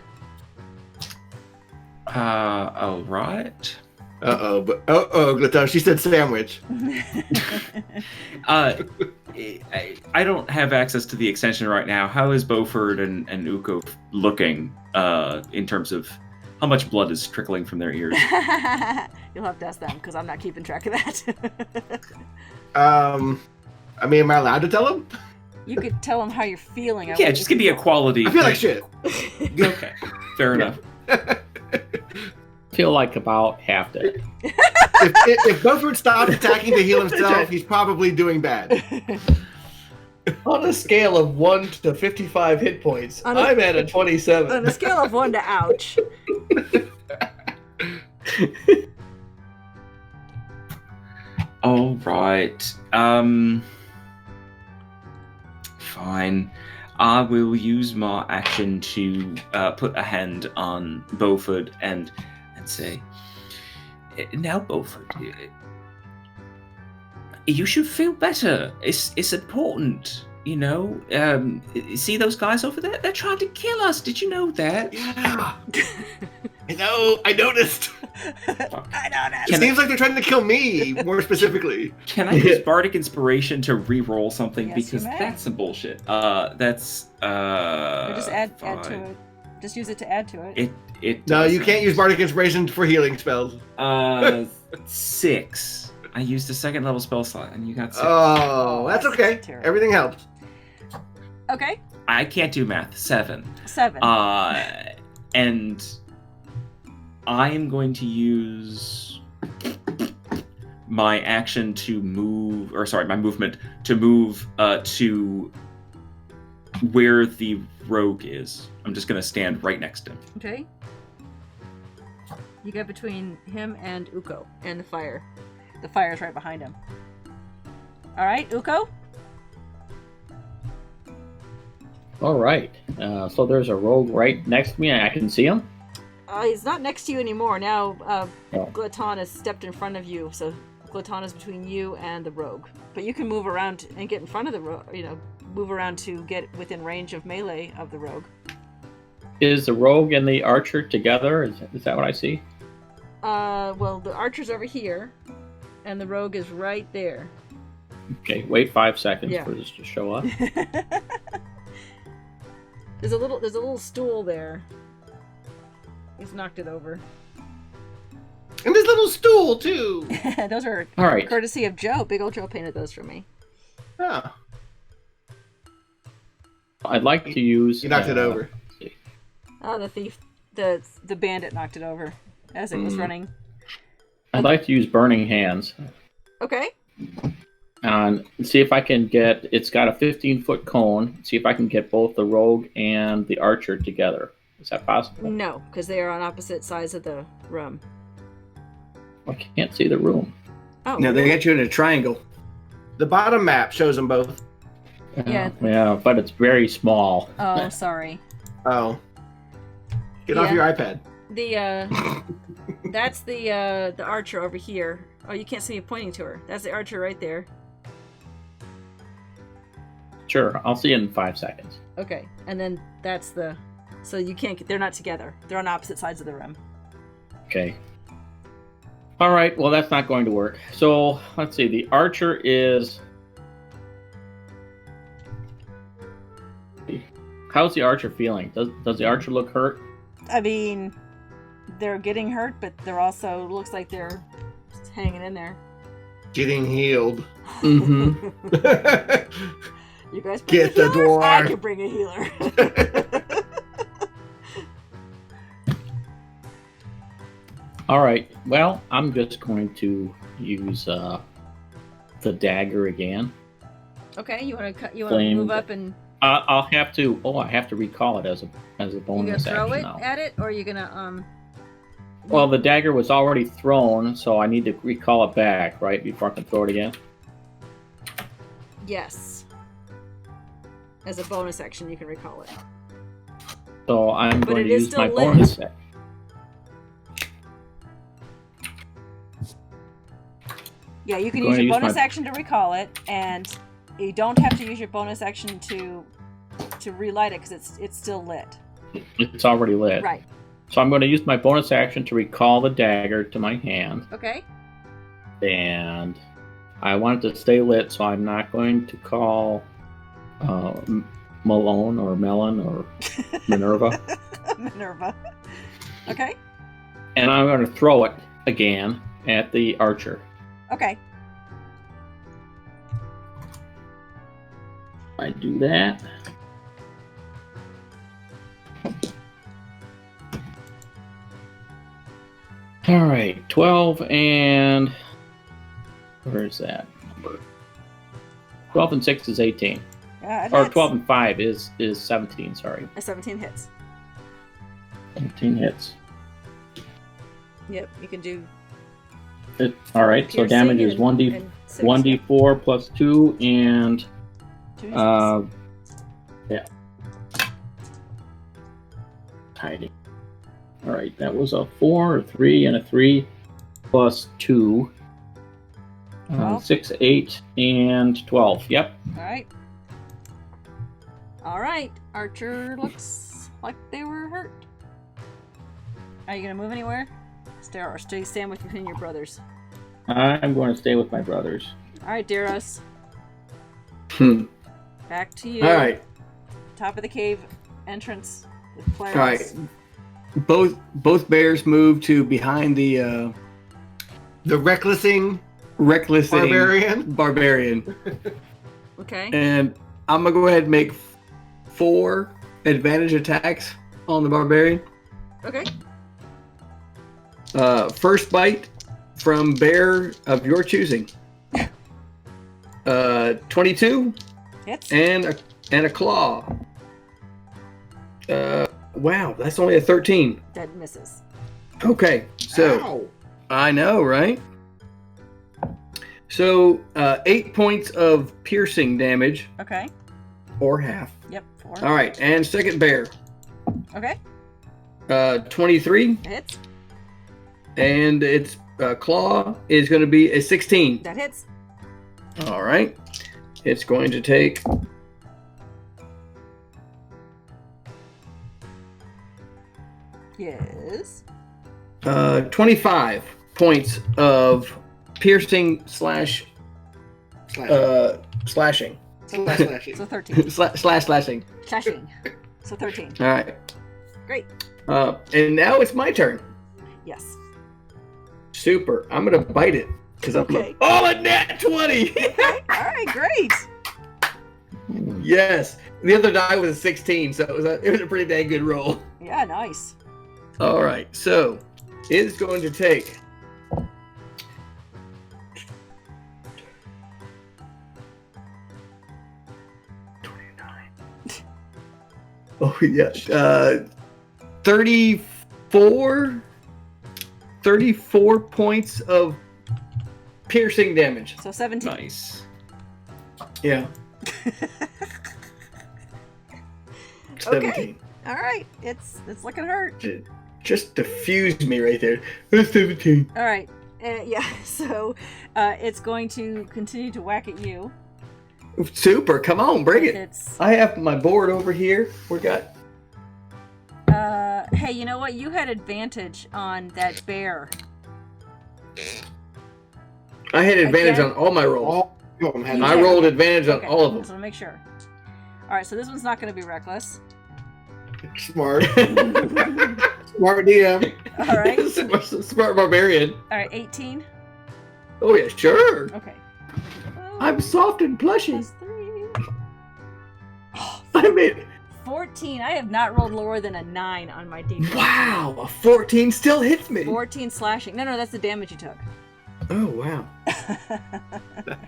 All right. Glaton, she said sandwich. I don't have access to the extension right now. How is Beaufort and Uko looking in terms of how much blood is trickling from their ears? You'll have to ask them because I'm not keeping track of that. I mean, am I allowed to tell him? You could tell them how you're feeling. Yeah, just give me a quality. I feel like shit. Okay, fair enough. Feel like about half dead. If Beaufort stopped attacking to heal himself, he's probably doing bad. On a scale of 1 to 55 hit points, I'm at a 27. On a scale of 1 to ouch. All right. Fine. I will use my action to put a hand on Beaufort and say, "Now, Beaufort, you should feel better. It's important, you know. See those guys over there? They're trying to kill us. Did you know that?" Yeah. I know. I noticed. I know that. It seems like they're trying to kill me, more specifically. Can I use Bardic Inspiration to re-roll something? Yes, Because you may. that's some bullshit. That's Or just add fine. to it. Just use it to add to it. It No, you doesn't. can't use Bardic Inspiration for healing spells. 6. I used a second level spell slot, and you got 6. Oh, that's okay. terrible. Everything helps. Okay. I can't do math. 7. 7. And I am going to use my action to move, or sorry, my movement to move to where the rogue is. I'm just going to stand right next to him. Okay. You get between him and Uko and the fire. The fire's right behind him. All right, Uko? All right. So there's a rogue right next to me, and I can see him. He's not next to you anymore. Now, Oh. Glaton has stepped in front of you, so Glaton is between you and the rogue. But you can move around and get in front of the rogue, move around to get within range of melee of the rogue. Is the rogue and the archer together? Is that what I see? Well, the archer's over here, and the rogue is right there. Okay, wait 5 seconds Yeah. for this to show up. There's a little stool there. He's knocked it over. And this little stool, too. Those are All right. courtesy of Joe. Big old Joe painted those for me. Oh, I'd like to use. you knocked it over. Oh, the thief, the bandit knocked it over as it was running. I'd like to use Burning Hands Okay. and see if I can get. It's got a 15-foot cone. See if I can get both the rogue and the archer together. Is that possible? No, because they are on opposite sides of the room. I can't see the room. Oh. No, they got you in a triangle. The bottom map shows them both. Yeah. Yeah, but it's very small. Oh, sorry. Oh. Get off Yeah. your iPad. That's the archer over here. Oh, you can't see me pointing to her. That's the archer right there. Sure, I'll see it in 5 seconds. Okay, and then that's the. So you can't. They're not together. They're on opposite sides of the room. Okay. All right, well, that's not going to work. So, let's see. The archer is... How's the archer feeling? Does the archer look hurt? I mean, they're getting hurt, but they're also looks like they're just hanging in there. Getting healed. Mm-hmm. You guys bring Get a the healer? I dwarf. can bring a healer. All right. Well, I'm just going to use the dagger again. Okay, you want to Flame. move up and I'll have to. Oh, I have to recall it as a you gonna bonus throw action it now. at it, or are you gonna Well, the dagger was already thrown, so I need to recall it back, right, before I can throw it again. Yes. As a bonus action, you can recall it. So I'm But going it to is use still my lit. bonus action. Yeah, you can Going use to your use bonus my- action to recall it, and you don't have to use your bonus action to relight it because it's still lit. It's already lit. Right. So I'm going to use my bonus action to recall the dagger to my hand. Okay. And I want it to stay lit, so I'm not going to call Malone or Melon or Minerva. Minerva. Okay. And I'm going to throw it again at the archer. Okay. I do that. All right, 12 and where is that number? 12 and 6 is 18. Yeah, it Or hits. 12 and 5 is 17, sorry. A 17 hits. 17 hits. Yep, you can do. All right, so piercing damage is and 6, 1d4 plus 2 and yeah. yeah. Hiding. All right, that was a 4, a 3, and a 3 plus 2. 12. 6, 8, and 12. Yep. All right. All right. Archer looks like they were hurt. Are you gonna move anywhere? Stand with you and your brothers. I'm going to stay with my brothers. All right, Daros. Back to you. All right. Top of the cave entrance with players. All right. Both bears move to behind the recklessing reckless barbarian. Okay. And I'm gonna go ahead and make 4 advantage attacks on the barbarian. Okay. First bite from bear of your choosing. 22 Hits. and a claw. Wow, that's only a 13. That misses. Okay, so Ow. I know, right? So 8 points of piercing damage, Okay. or half. Yep. 4. All right, and second bear, Okay. 23, Hits. and its claw is going to be a 16. That hits. All right, it's going to take Yes. 25 points of piercing slash slashing. So 13. Slashing. Slashing. So 13. All right. Great. And now it's my turn. Yes. Super. I'm gonna bite it because Okay. a nat 20. Okay. All right. Great. Yes. The other die was a 16, so it was a pretty dang good roll. Yeah. Nice. All right. So it's going to take. Oh yeah, 34 points of piercing damage. So 17. Nice. Yeah. 17. All right. It's looking hurt. Just diffused me right there. That's 17. All right. Yeah. So it's going to continue to whack at you. Super. Come on, bring it. It's. I have my board over here. We got. Hey, you know what? You had advantage on that bear. I had advantage Again? on all my rolls. All of them had You I did. rolled advantage on Okay, all of them. So to make sure. All right. So this one's not going to be reckless. smart. Smart DM. All right. Smart barbarian. All right. 18. Oh yeah, sure. Okay. I'm soft and plushy. Plus 3. I made 14. I have not rolled lower than a 9 on my D4. Wow, a 14 still hits me. 14 slashing. No, that's the damage you took. Oh wow.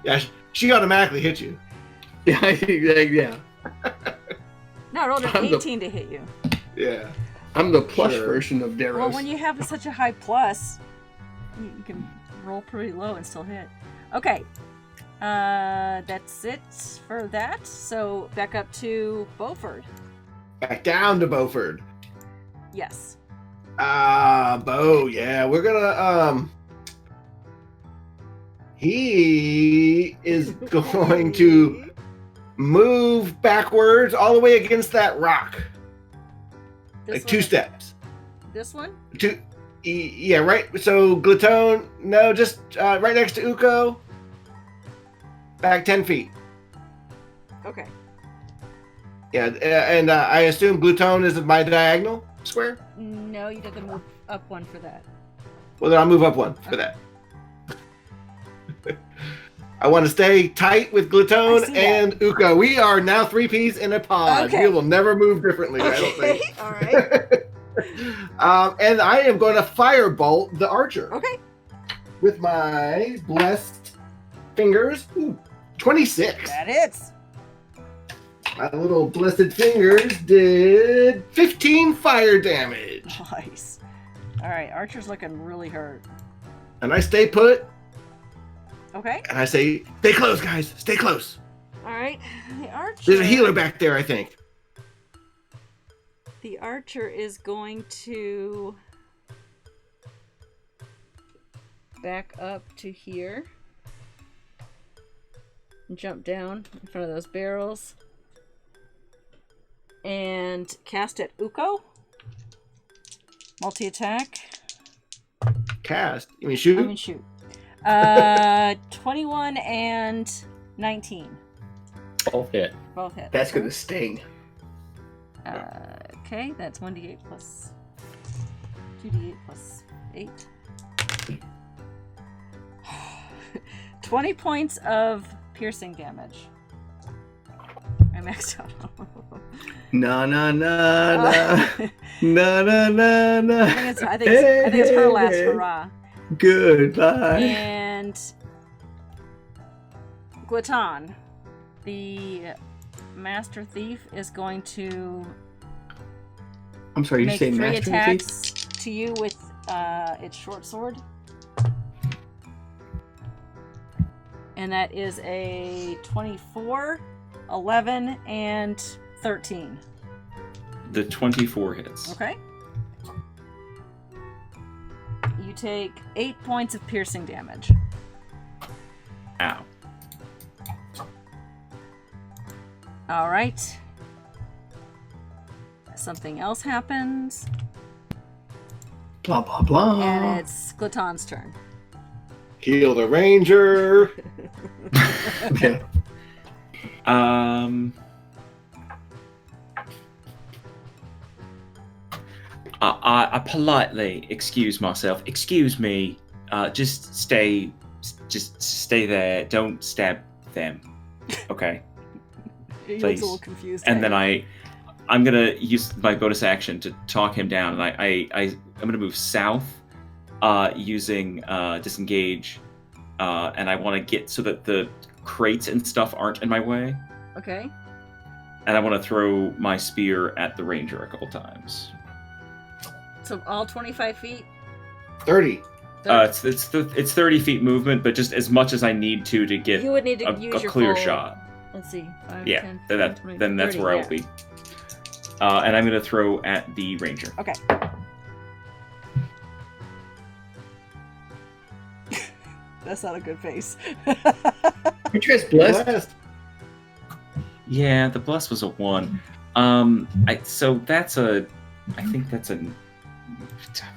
Yeah, she automatically hit you. Yeah. No, I rolled an I'm the- 18 to hit you. Yeah. I'm the plush Sure. version of Daros. Well, when you have such a high plus, you can roll pretty low and still hit. Okay. That's it for that. So back up to Beaufort. Back down to Beaufort. Yes. Bo, yeah, we're gonna, he is going to move backwards all the way against that rock. This Like 2 one? steps. This one? Yeah, right. So Glatone, no, just right next to Uko. Back 10 feet. Okay. Yeah, and I assume Glatone is my diagonal square? No, you have to move up 1 for that. Well, then I'll move up 1 for that. I want to stay tight with I Glatone see that. and Uko. We are now 3 peas in a pod. Okay. We will never move differently, I don't Okay. think. All right. And I am going to firebolt the archer Okay. with my blessed fingers. Ooh, 26. That hits. My little blessed fingers did 15 fire damage. Nice. All right. Archer's looking really hurt. And I stay put, Okay. and I say, stay close, guys. Stay close. All right. The archer. There's a healer back there, I think. The archer is going to back up to here and jump down in front of those barrels and cast at Uko. Multi-attack. Cast. You mean shoot? I mean shoot. 21 and 19. Both hit. Both hit. That's gonna sting. Okay, that's 1d8 plus 2d8 plus 8. 20 points of piercing damage. I maxed out. No. No. I think it's her last hurrah. Goodbye. And Glaton, the master thief, is going to I'm sorry, you make say 3 master thief? attacks to you with its short sword. And that is a 24, 11, and 13. The 24 hits. Okay. You take 8 points of piercing damage. Ow. All right. Something else happens, Blah blah blah. and it's Glaton's turn. Heal the ranger. Okay. I politely excuse myself. Excuse me. Just stay there. Don't stab them. Okay. He looks Please. a little confused. And then I'm gonna use my bonus action to talk him down, and I'm gonna move south, using disengage, and I want to get so that the crates and stuff aren't in my way, Okay. and I want to throw my spear at the ranger a couple times. So all 25 feet. 30. It's 30 feet movement, but just as much as I need to get You would need to a use your clear full, shot. Let's see. 5, Yeah, 10, then 15, 20, then that's 30, where yeah. I'll be. And I'm gonna throw at the ranger. Okay. That's not a good face. You guys blessed? Blessed. Yeah, the bless was a 1. I think that's a.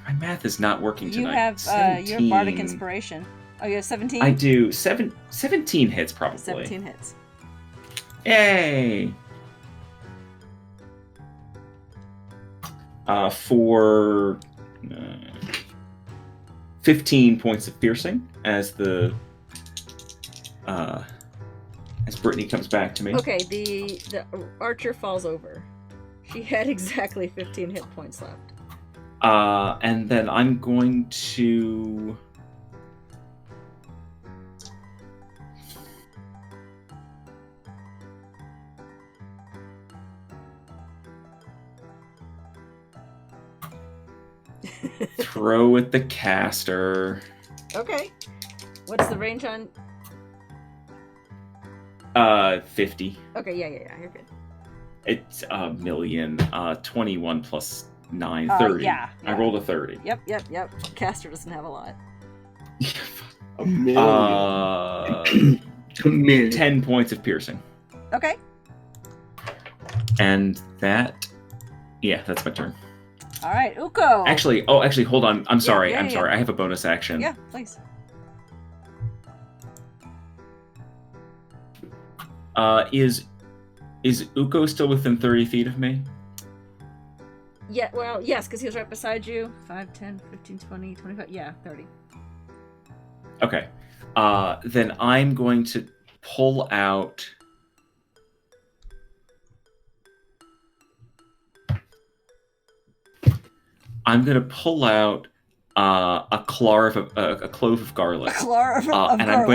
My math is not working You tonight. have your bardic 17. inspiration. Oh, you have 17? I do. 17 hits probably. 17 hits. Yay! For 15 points of piercing as as Brittany comes back to me. Okay, the archer falls over. She had exactly 15 hit points left. And then I'm going to... throw at the caster. Okay. What's the range on? 50. Okay, yeah, you're good. It's a million. 21 plus 9, 30. Yeah. I rolled a 30. Yep. Caster doesn't have a lot. A million. A million. 10 points of piercing. Okay. And that... Yeah, that's my turn. All right, Uko. Actually, hold on. I'm sorry. yeah. Sorry. I have a bonus action. Yeah, please. Is Uko still within 30 feet of me? Yeah, well, yes, because he was right beside you. 5, 10, 15, 20, 25. Yeah, 30. Okay. Then I'm going to pull out... I'm going to pull out a clove of garlic. And I'm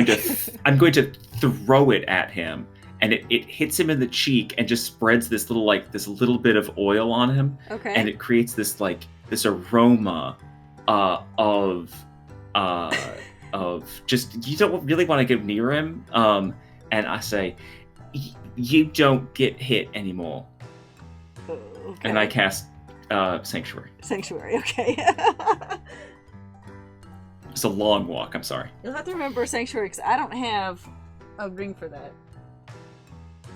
going to throw it at him, and it hits him in the cheek and just spreads this little bit of oil on him. Okay. And it creates this aroma of just, you don't really want to get near him. And I say, you don't get hit anymore. Okay. And I cast Sanctuary. Sanctuary, okay. It's a long walk, I'm sorry. You'll have to remember Sanctuary, because I don't have a ring for that.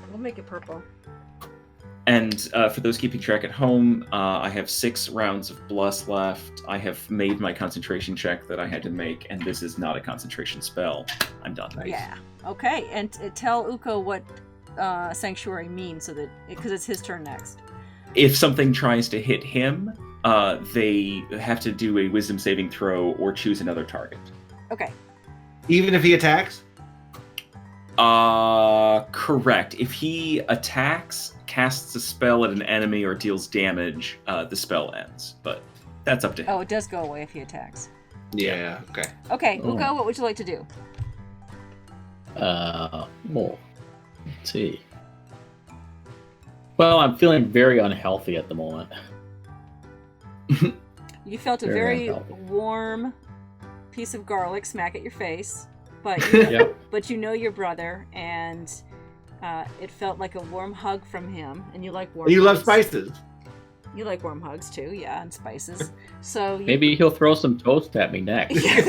We'll make it purple. And for those keeping track at home, I have 6 rounds of Bless left. I have made my concentration check that I had to make, and this is not a concentration spell. I'm done. Yeah. Okay, and tell Uko what Sanctuary means, so that because it's his turn next. If something tries to hit him, they have to do a wisdom saving throw or choose another target. Okay. Even if he attacks? Correct. If he attacks, casts a spell at an enemy, or deals damage, the spell ends. But that's up to him. Oh, it does go away if he attacks. Yeah, okay. Okay, Oh. Uko, what would you like to do? Let's see. Well, I'm feeling very unhealthy at the moment. You felt a Very very unhealthy. warm piece of garlic smack at your face, but you know, Yep. but you know your brother, and it felt like a warm hug from him, and you like warm You love hugs. spices. You like warm hugs too, yeah, and spices. So you... Maybe he'll throw some toast at me next. Get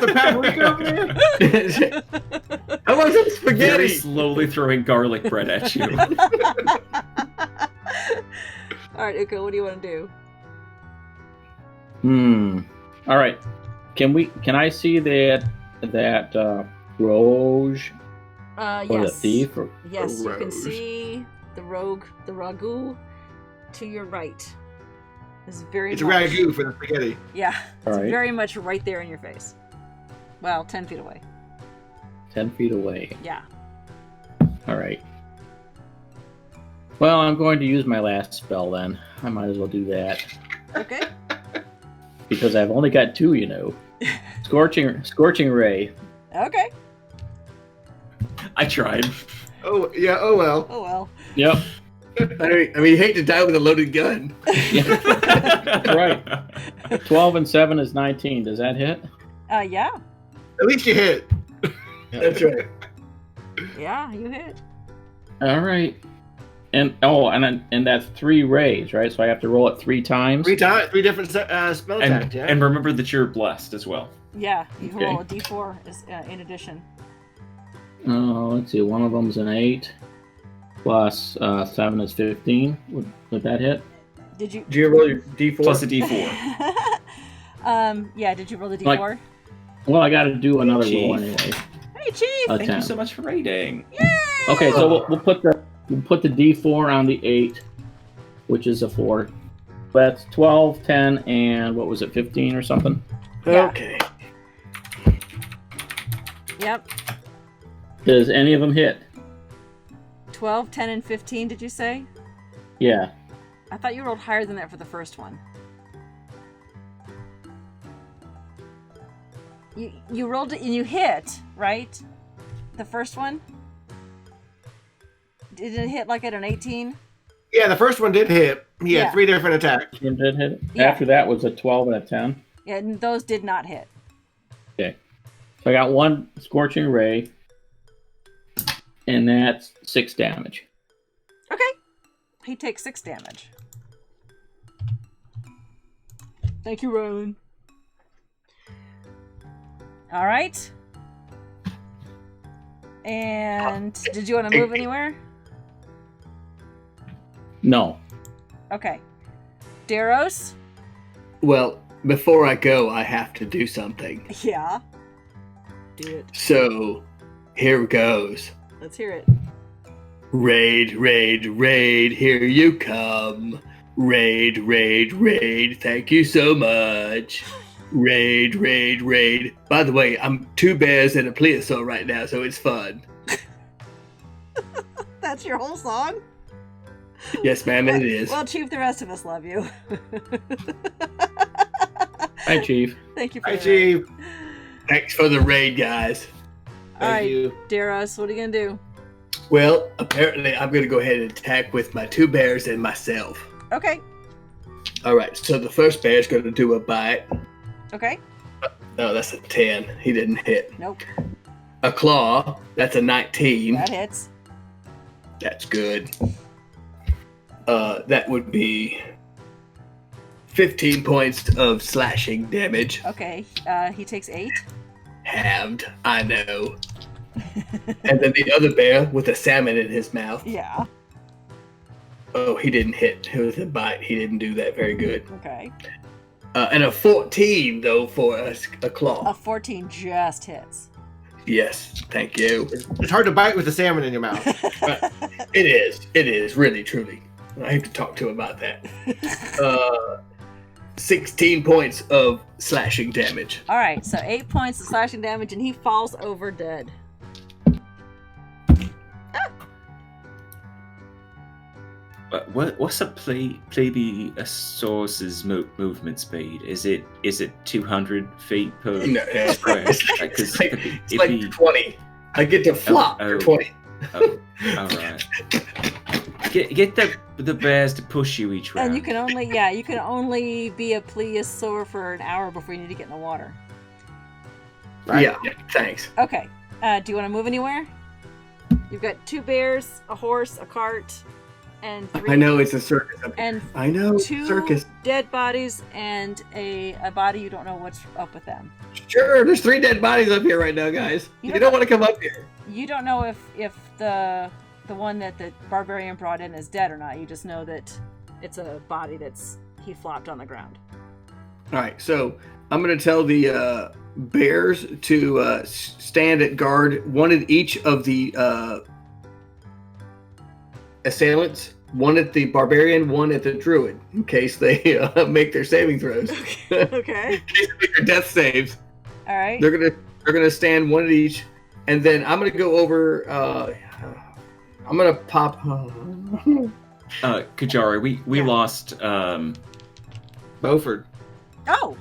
the paprika over there. I want some Very spaghetti. slowly throwing garlic bread at you. All right, Uko, what do you want to do? All right. Can I see that Roge or the Yes. thief? Or, Yes, you can Rose. see the ragu to your right. It's very It's a much... ragu for the spaghetti. Yeah, All it's right. very much right there in your face. Well, 10 feet away. 10 feet away. Yeah. All right. Well, I'm going to use my last spell then. I might as well do that Okay. because I've only got 2, you know. Scorching Ray. Okay. I tried. Oh, yeah, oh well. Oh well. Yep. I mean, you hate to die with a loaded gun. That's right. 12 and 7 is 19. Does that hit? Yeah. At least you hit. That's right. Yeah, you hit. All right. And that's 3 rays, right? So I have to roll it 3 times. 3 times, 3 different spell attacks, yeah. And remember that you're blessed as well. Yeah, you can Okay. roll a d4 as, in addition. Oh, let's see. One of them's an 8 plus 7 is 15. Would that hit? Did you? Do you roll your d4? Plus a d4. Yeah, did you roll the d4? Like- Well, I got to do another Chief. roll anyway. Hey, Chief! A Thank you 10. so much for raiding. Okay, so we'll put the D4 on the 8, which is a 4. That's 12, 10, and what was it, 15 or something? Yeah. Okay. Yep. Does any of them hit? 12, 10, and 15, did you say? Yeah. I thought you rolled higher than that for the first one. You rolled it and you hit, right? The first one? Did it hit like at an 18? Yeah, the first one did hit. He Yeah. had 3 different attacks. Did hit it? Yeah. After that was a 12 and a 10. Yeah, and those did not hit. Okay. So I got 1 Scorching Ray, and that's 6 damage. Okay. He takes 6 damage. Thank you, Rowan. All right. And did you want to move anywhere? No. Okay. Daros? Well, before I go, I have to do something. Yeah. Do it. So, here goes. Let's hear it. Raid, raid, raid, here you come. Raid, raid, raid, thank you so much. Raid, raid, raid. By the way, I'm 2 bears and a plesiosaur right now, so it's fun. That's your whole song? Yes, ma'am, it is. Well, Chief, the rest of us love you. Hi, Chief. Thank you for Hi, the raid. Chief. Thanks for the raid, guys. All Thank right, you. Daros, what are you going to do? Well, apparently I'm going to go ahead and attack with my 2 bears and myself. Okay. All right, so the first bear is going to do a bite. Okay. No, that's a 10. He didn't hit. Nope. A claw, that's a 19. That hits. That's good. That would be 15 points of slashing damage. Okay. He takes 8. Halved, I know. And then the other bear with a salmon in his mouth. Yeah. Oh, he didn't hit. It was a bite. He didn't do that very good. Okay. And a 14, though, for a A claw. 14 just hits. Yes, thank you. It's hard to bite with a salmon in your mouth. It is. It is, really, truly. I have to talk to him about that. 16 points of slashing damage. All right, so 8 points of slashing damage, and he falls over dead. What's a plesiosaur's movement speed? Is it 200 feet per No, square? it's like 20. I get to flop for 20. Oh, all right. Get the bears to push you each round. And you can only be a plesiosaur for an hour before you need to get in the water. Right. Yeah, thanks. Okay. Do you want to move anywhere? You've got 2 bears, a horse, a cart, and 3. I know it's a circus. And I know 2 circus. dead bodies and a body you don't know what's up with them. Sure, there's 3 dead bodies up here right now, guys. You You don't don't want to come up here. You don't know if the one that the barbarian brought in is dead or not. You just know that it's a body he flopped on the ground. All right, so I'm going to tell the bears to stand at guard, one at each of the assailants, one at the barbarian, one at the druid, in case they make their saving throws. Okay. In case they make their death saves. All right. They're gonna stand one at each, and then I'm gonna go over. I'm gonna pop. Qyjari, we Yeah. lost. Beaufort. Oh,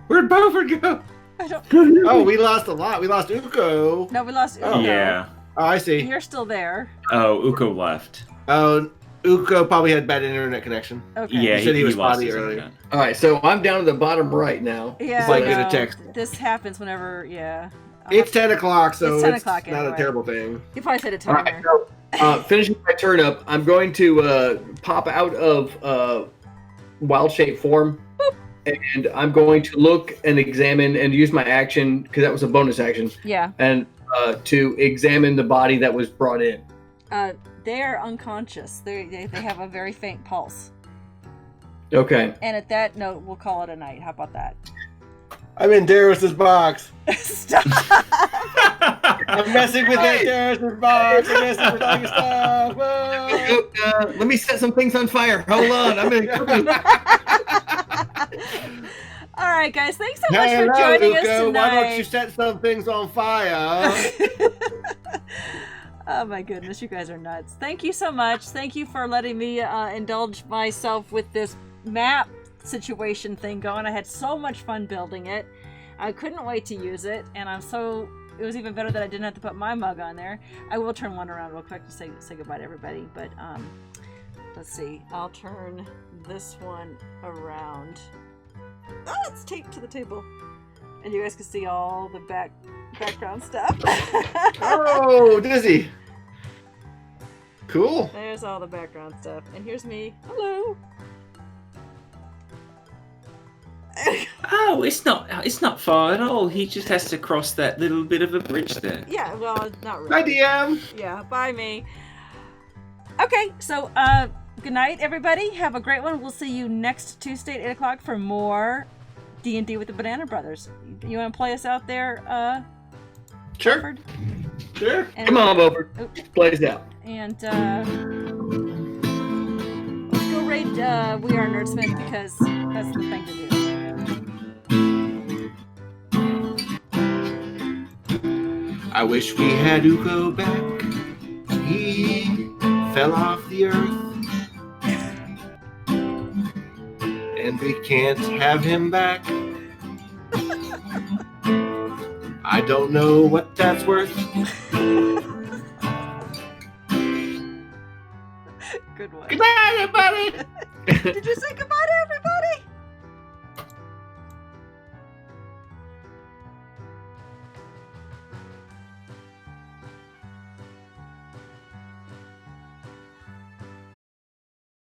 Where'd Beaufort go? I don't. Oh, we lost a lot. We lost Uko. No, we lost. Oh. Uko. Yeah. Oh, I see. You're still there. Oh, Uko left. Oh, Uko probably had bad internet connection. Okay. Yeah, He said he was lost spotty his earlier. internet. All right, so I'm down to the bottom right now. Yeah. It's like I get a know. text. This happens whenever. Yeah. It's 10 o'clock, so It's it's, 10 o'clock not anyway. a terrible thing. You probably set a All timer. right, so finishing my turn up, I'm going to pop out of wild shape form, and I'm going to look and examine and use my action, because that was a bonus action, Yeah. and to examine the body that was brought in. They are unconscious. They have a very faint pulse. Okay. And at that note, we'll call it a night. How about that? I'm in Darius's box. Stop. I'm messing with Hey. Darius's box. I'm messing with all your stuff. Whoa. Let me set some things on fire. Hold on. I'm going to... All right, guys. Thanks so much Hello, for joining Uko. us tonight. Why don't you set some things on fire? Oh my goodness, you guys are nuts. Thank you so much. Thank you for letting me indulge myself with this map situation thing going. I had so much fun building it. I couldn't wait to use it, and it was even better that I didn't have to put my mug on there. I will turn one around real quick to say goodbye to everybody, but let's see. I'll turn this one around. Oh, it's taped to the table. And you guys can see all the background stuff. Oh, Dizzy. Cool. There's all the background stuff. And here's me. Hello. Oh, it's not far at all. He just has to cross that little bit of a bridge there. Yeah, well, not really. Bye, DM. Yeah, bye me. Okay, so good night, everybody. Have a great one. We'll see you next Tuesday at 8 o'clock for more D&D with the Banana Brothers. You want to play us out there, Sure. Alfred? Sure. And- Come on, Beaufort. Play us out. And let's go raid We Are Nerdsmith because that's the thing to do. I wish we had Uko back. He fell off the earth. And we can't have him back. I don't know what that's worth. Good one. Good night, everybody. Did you say goodbye to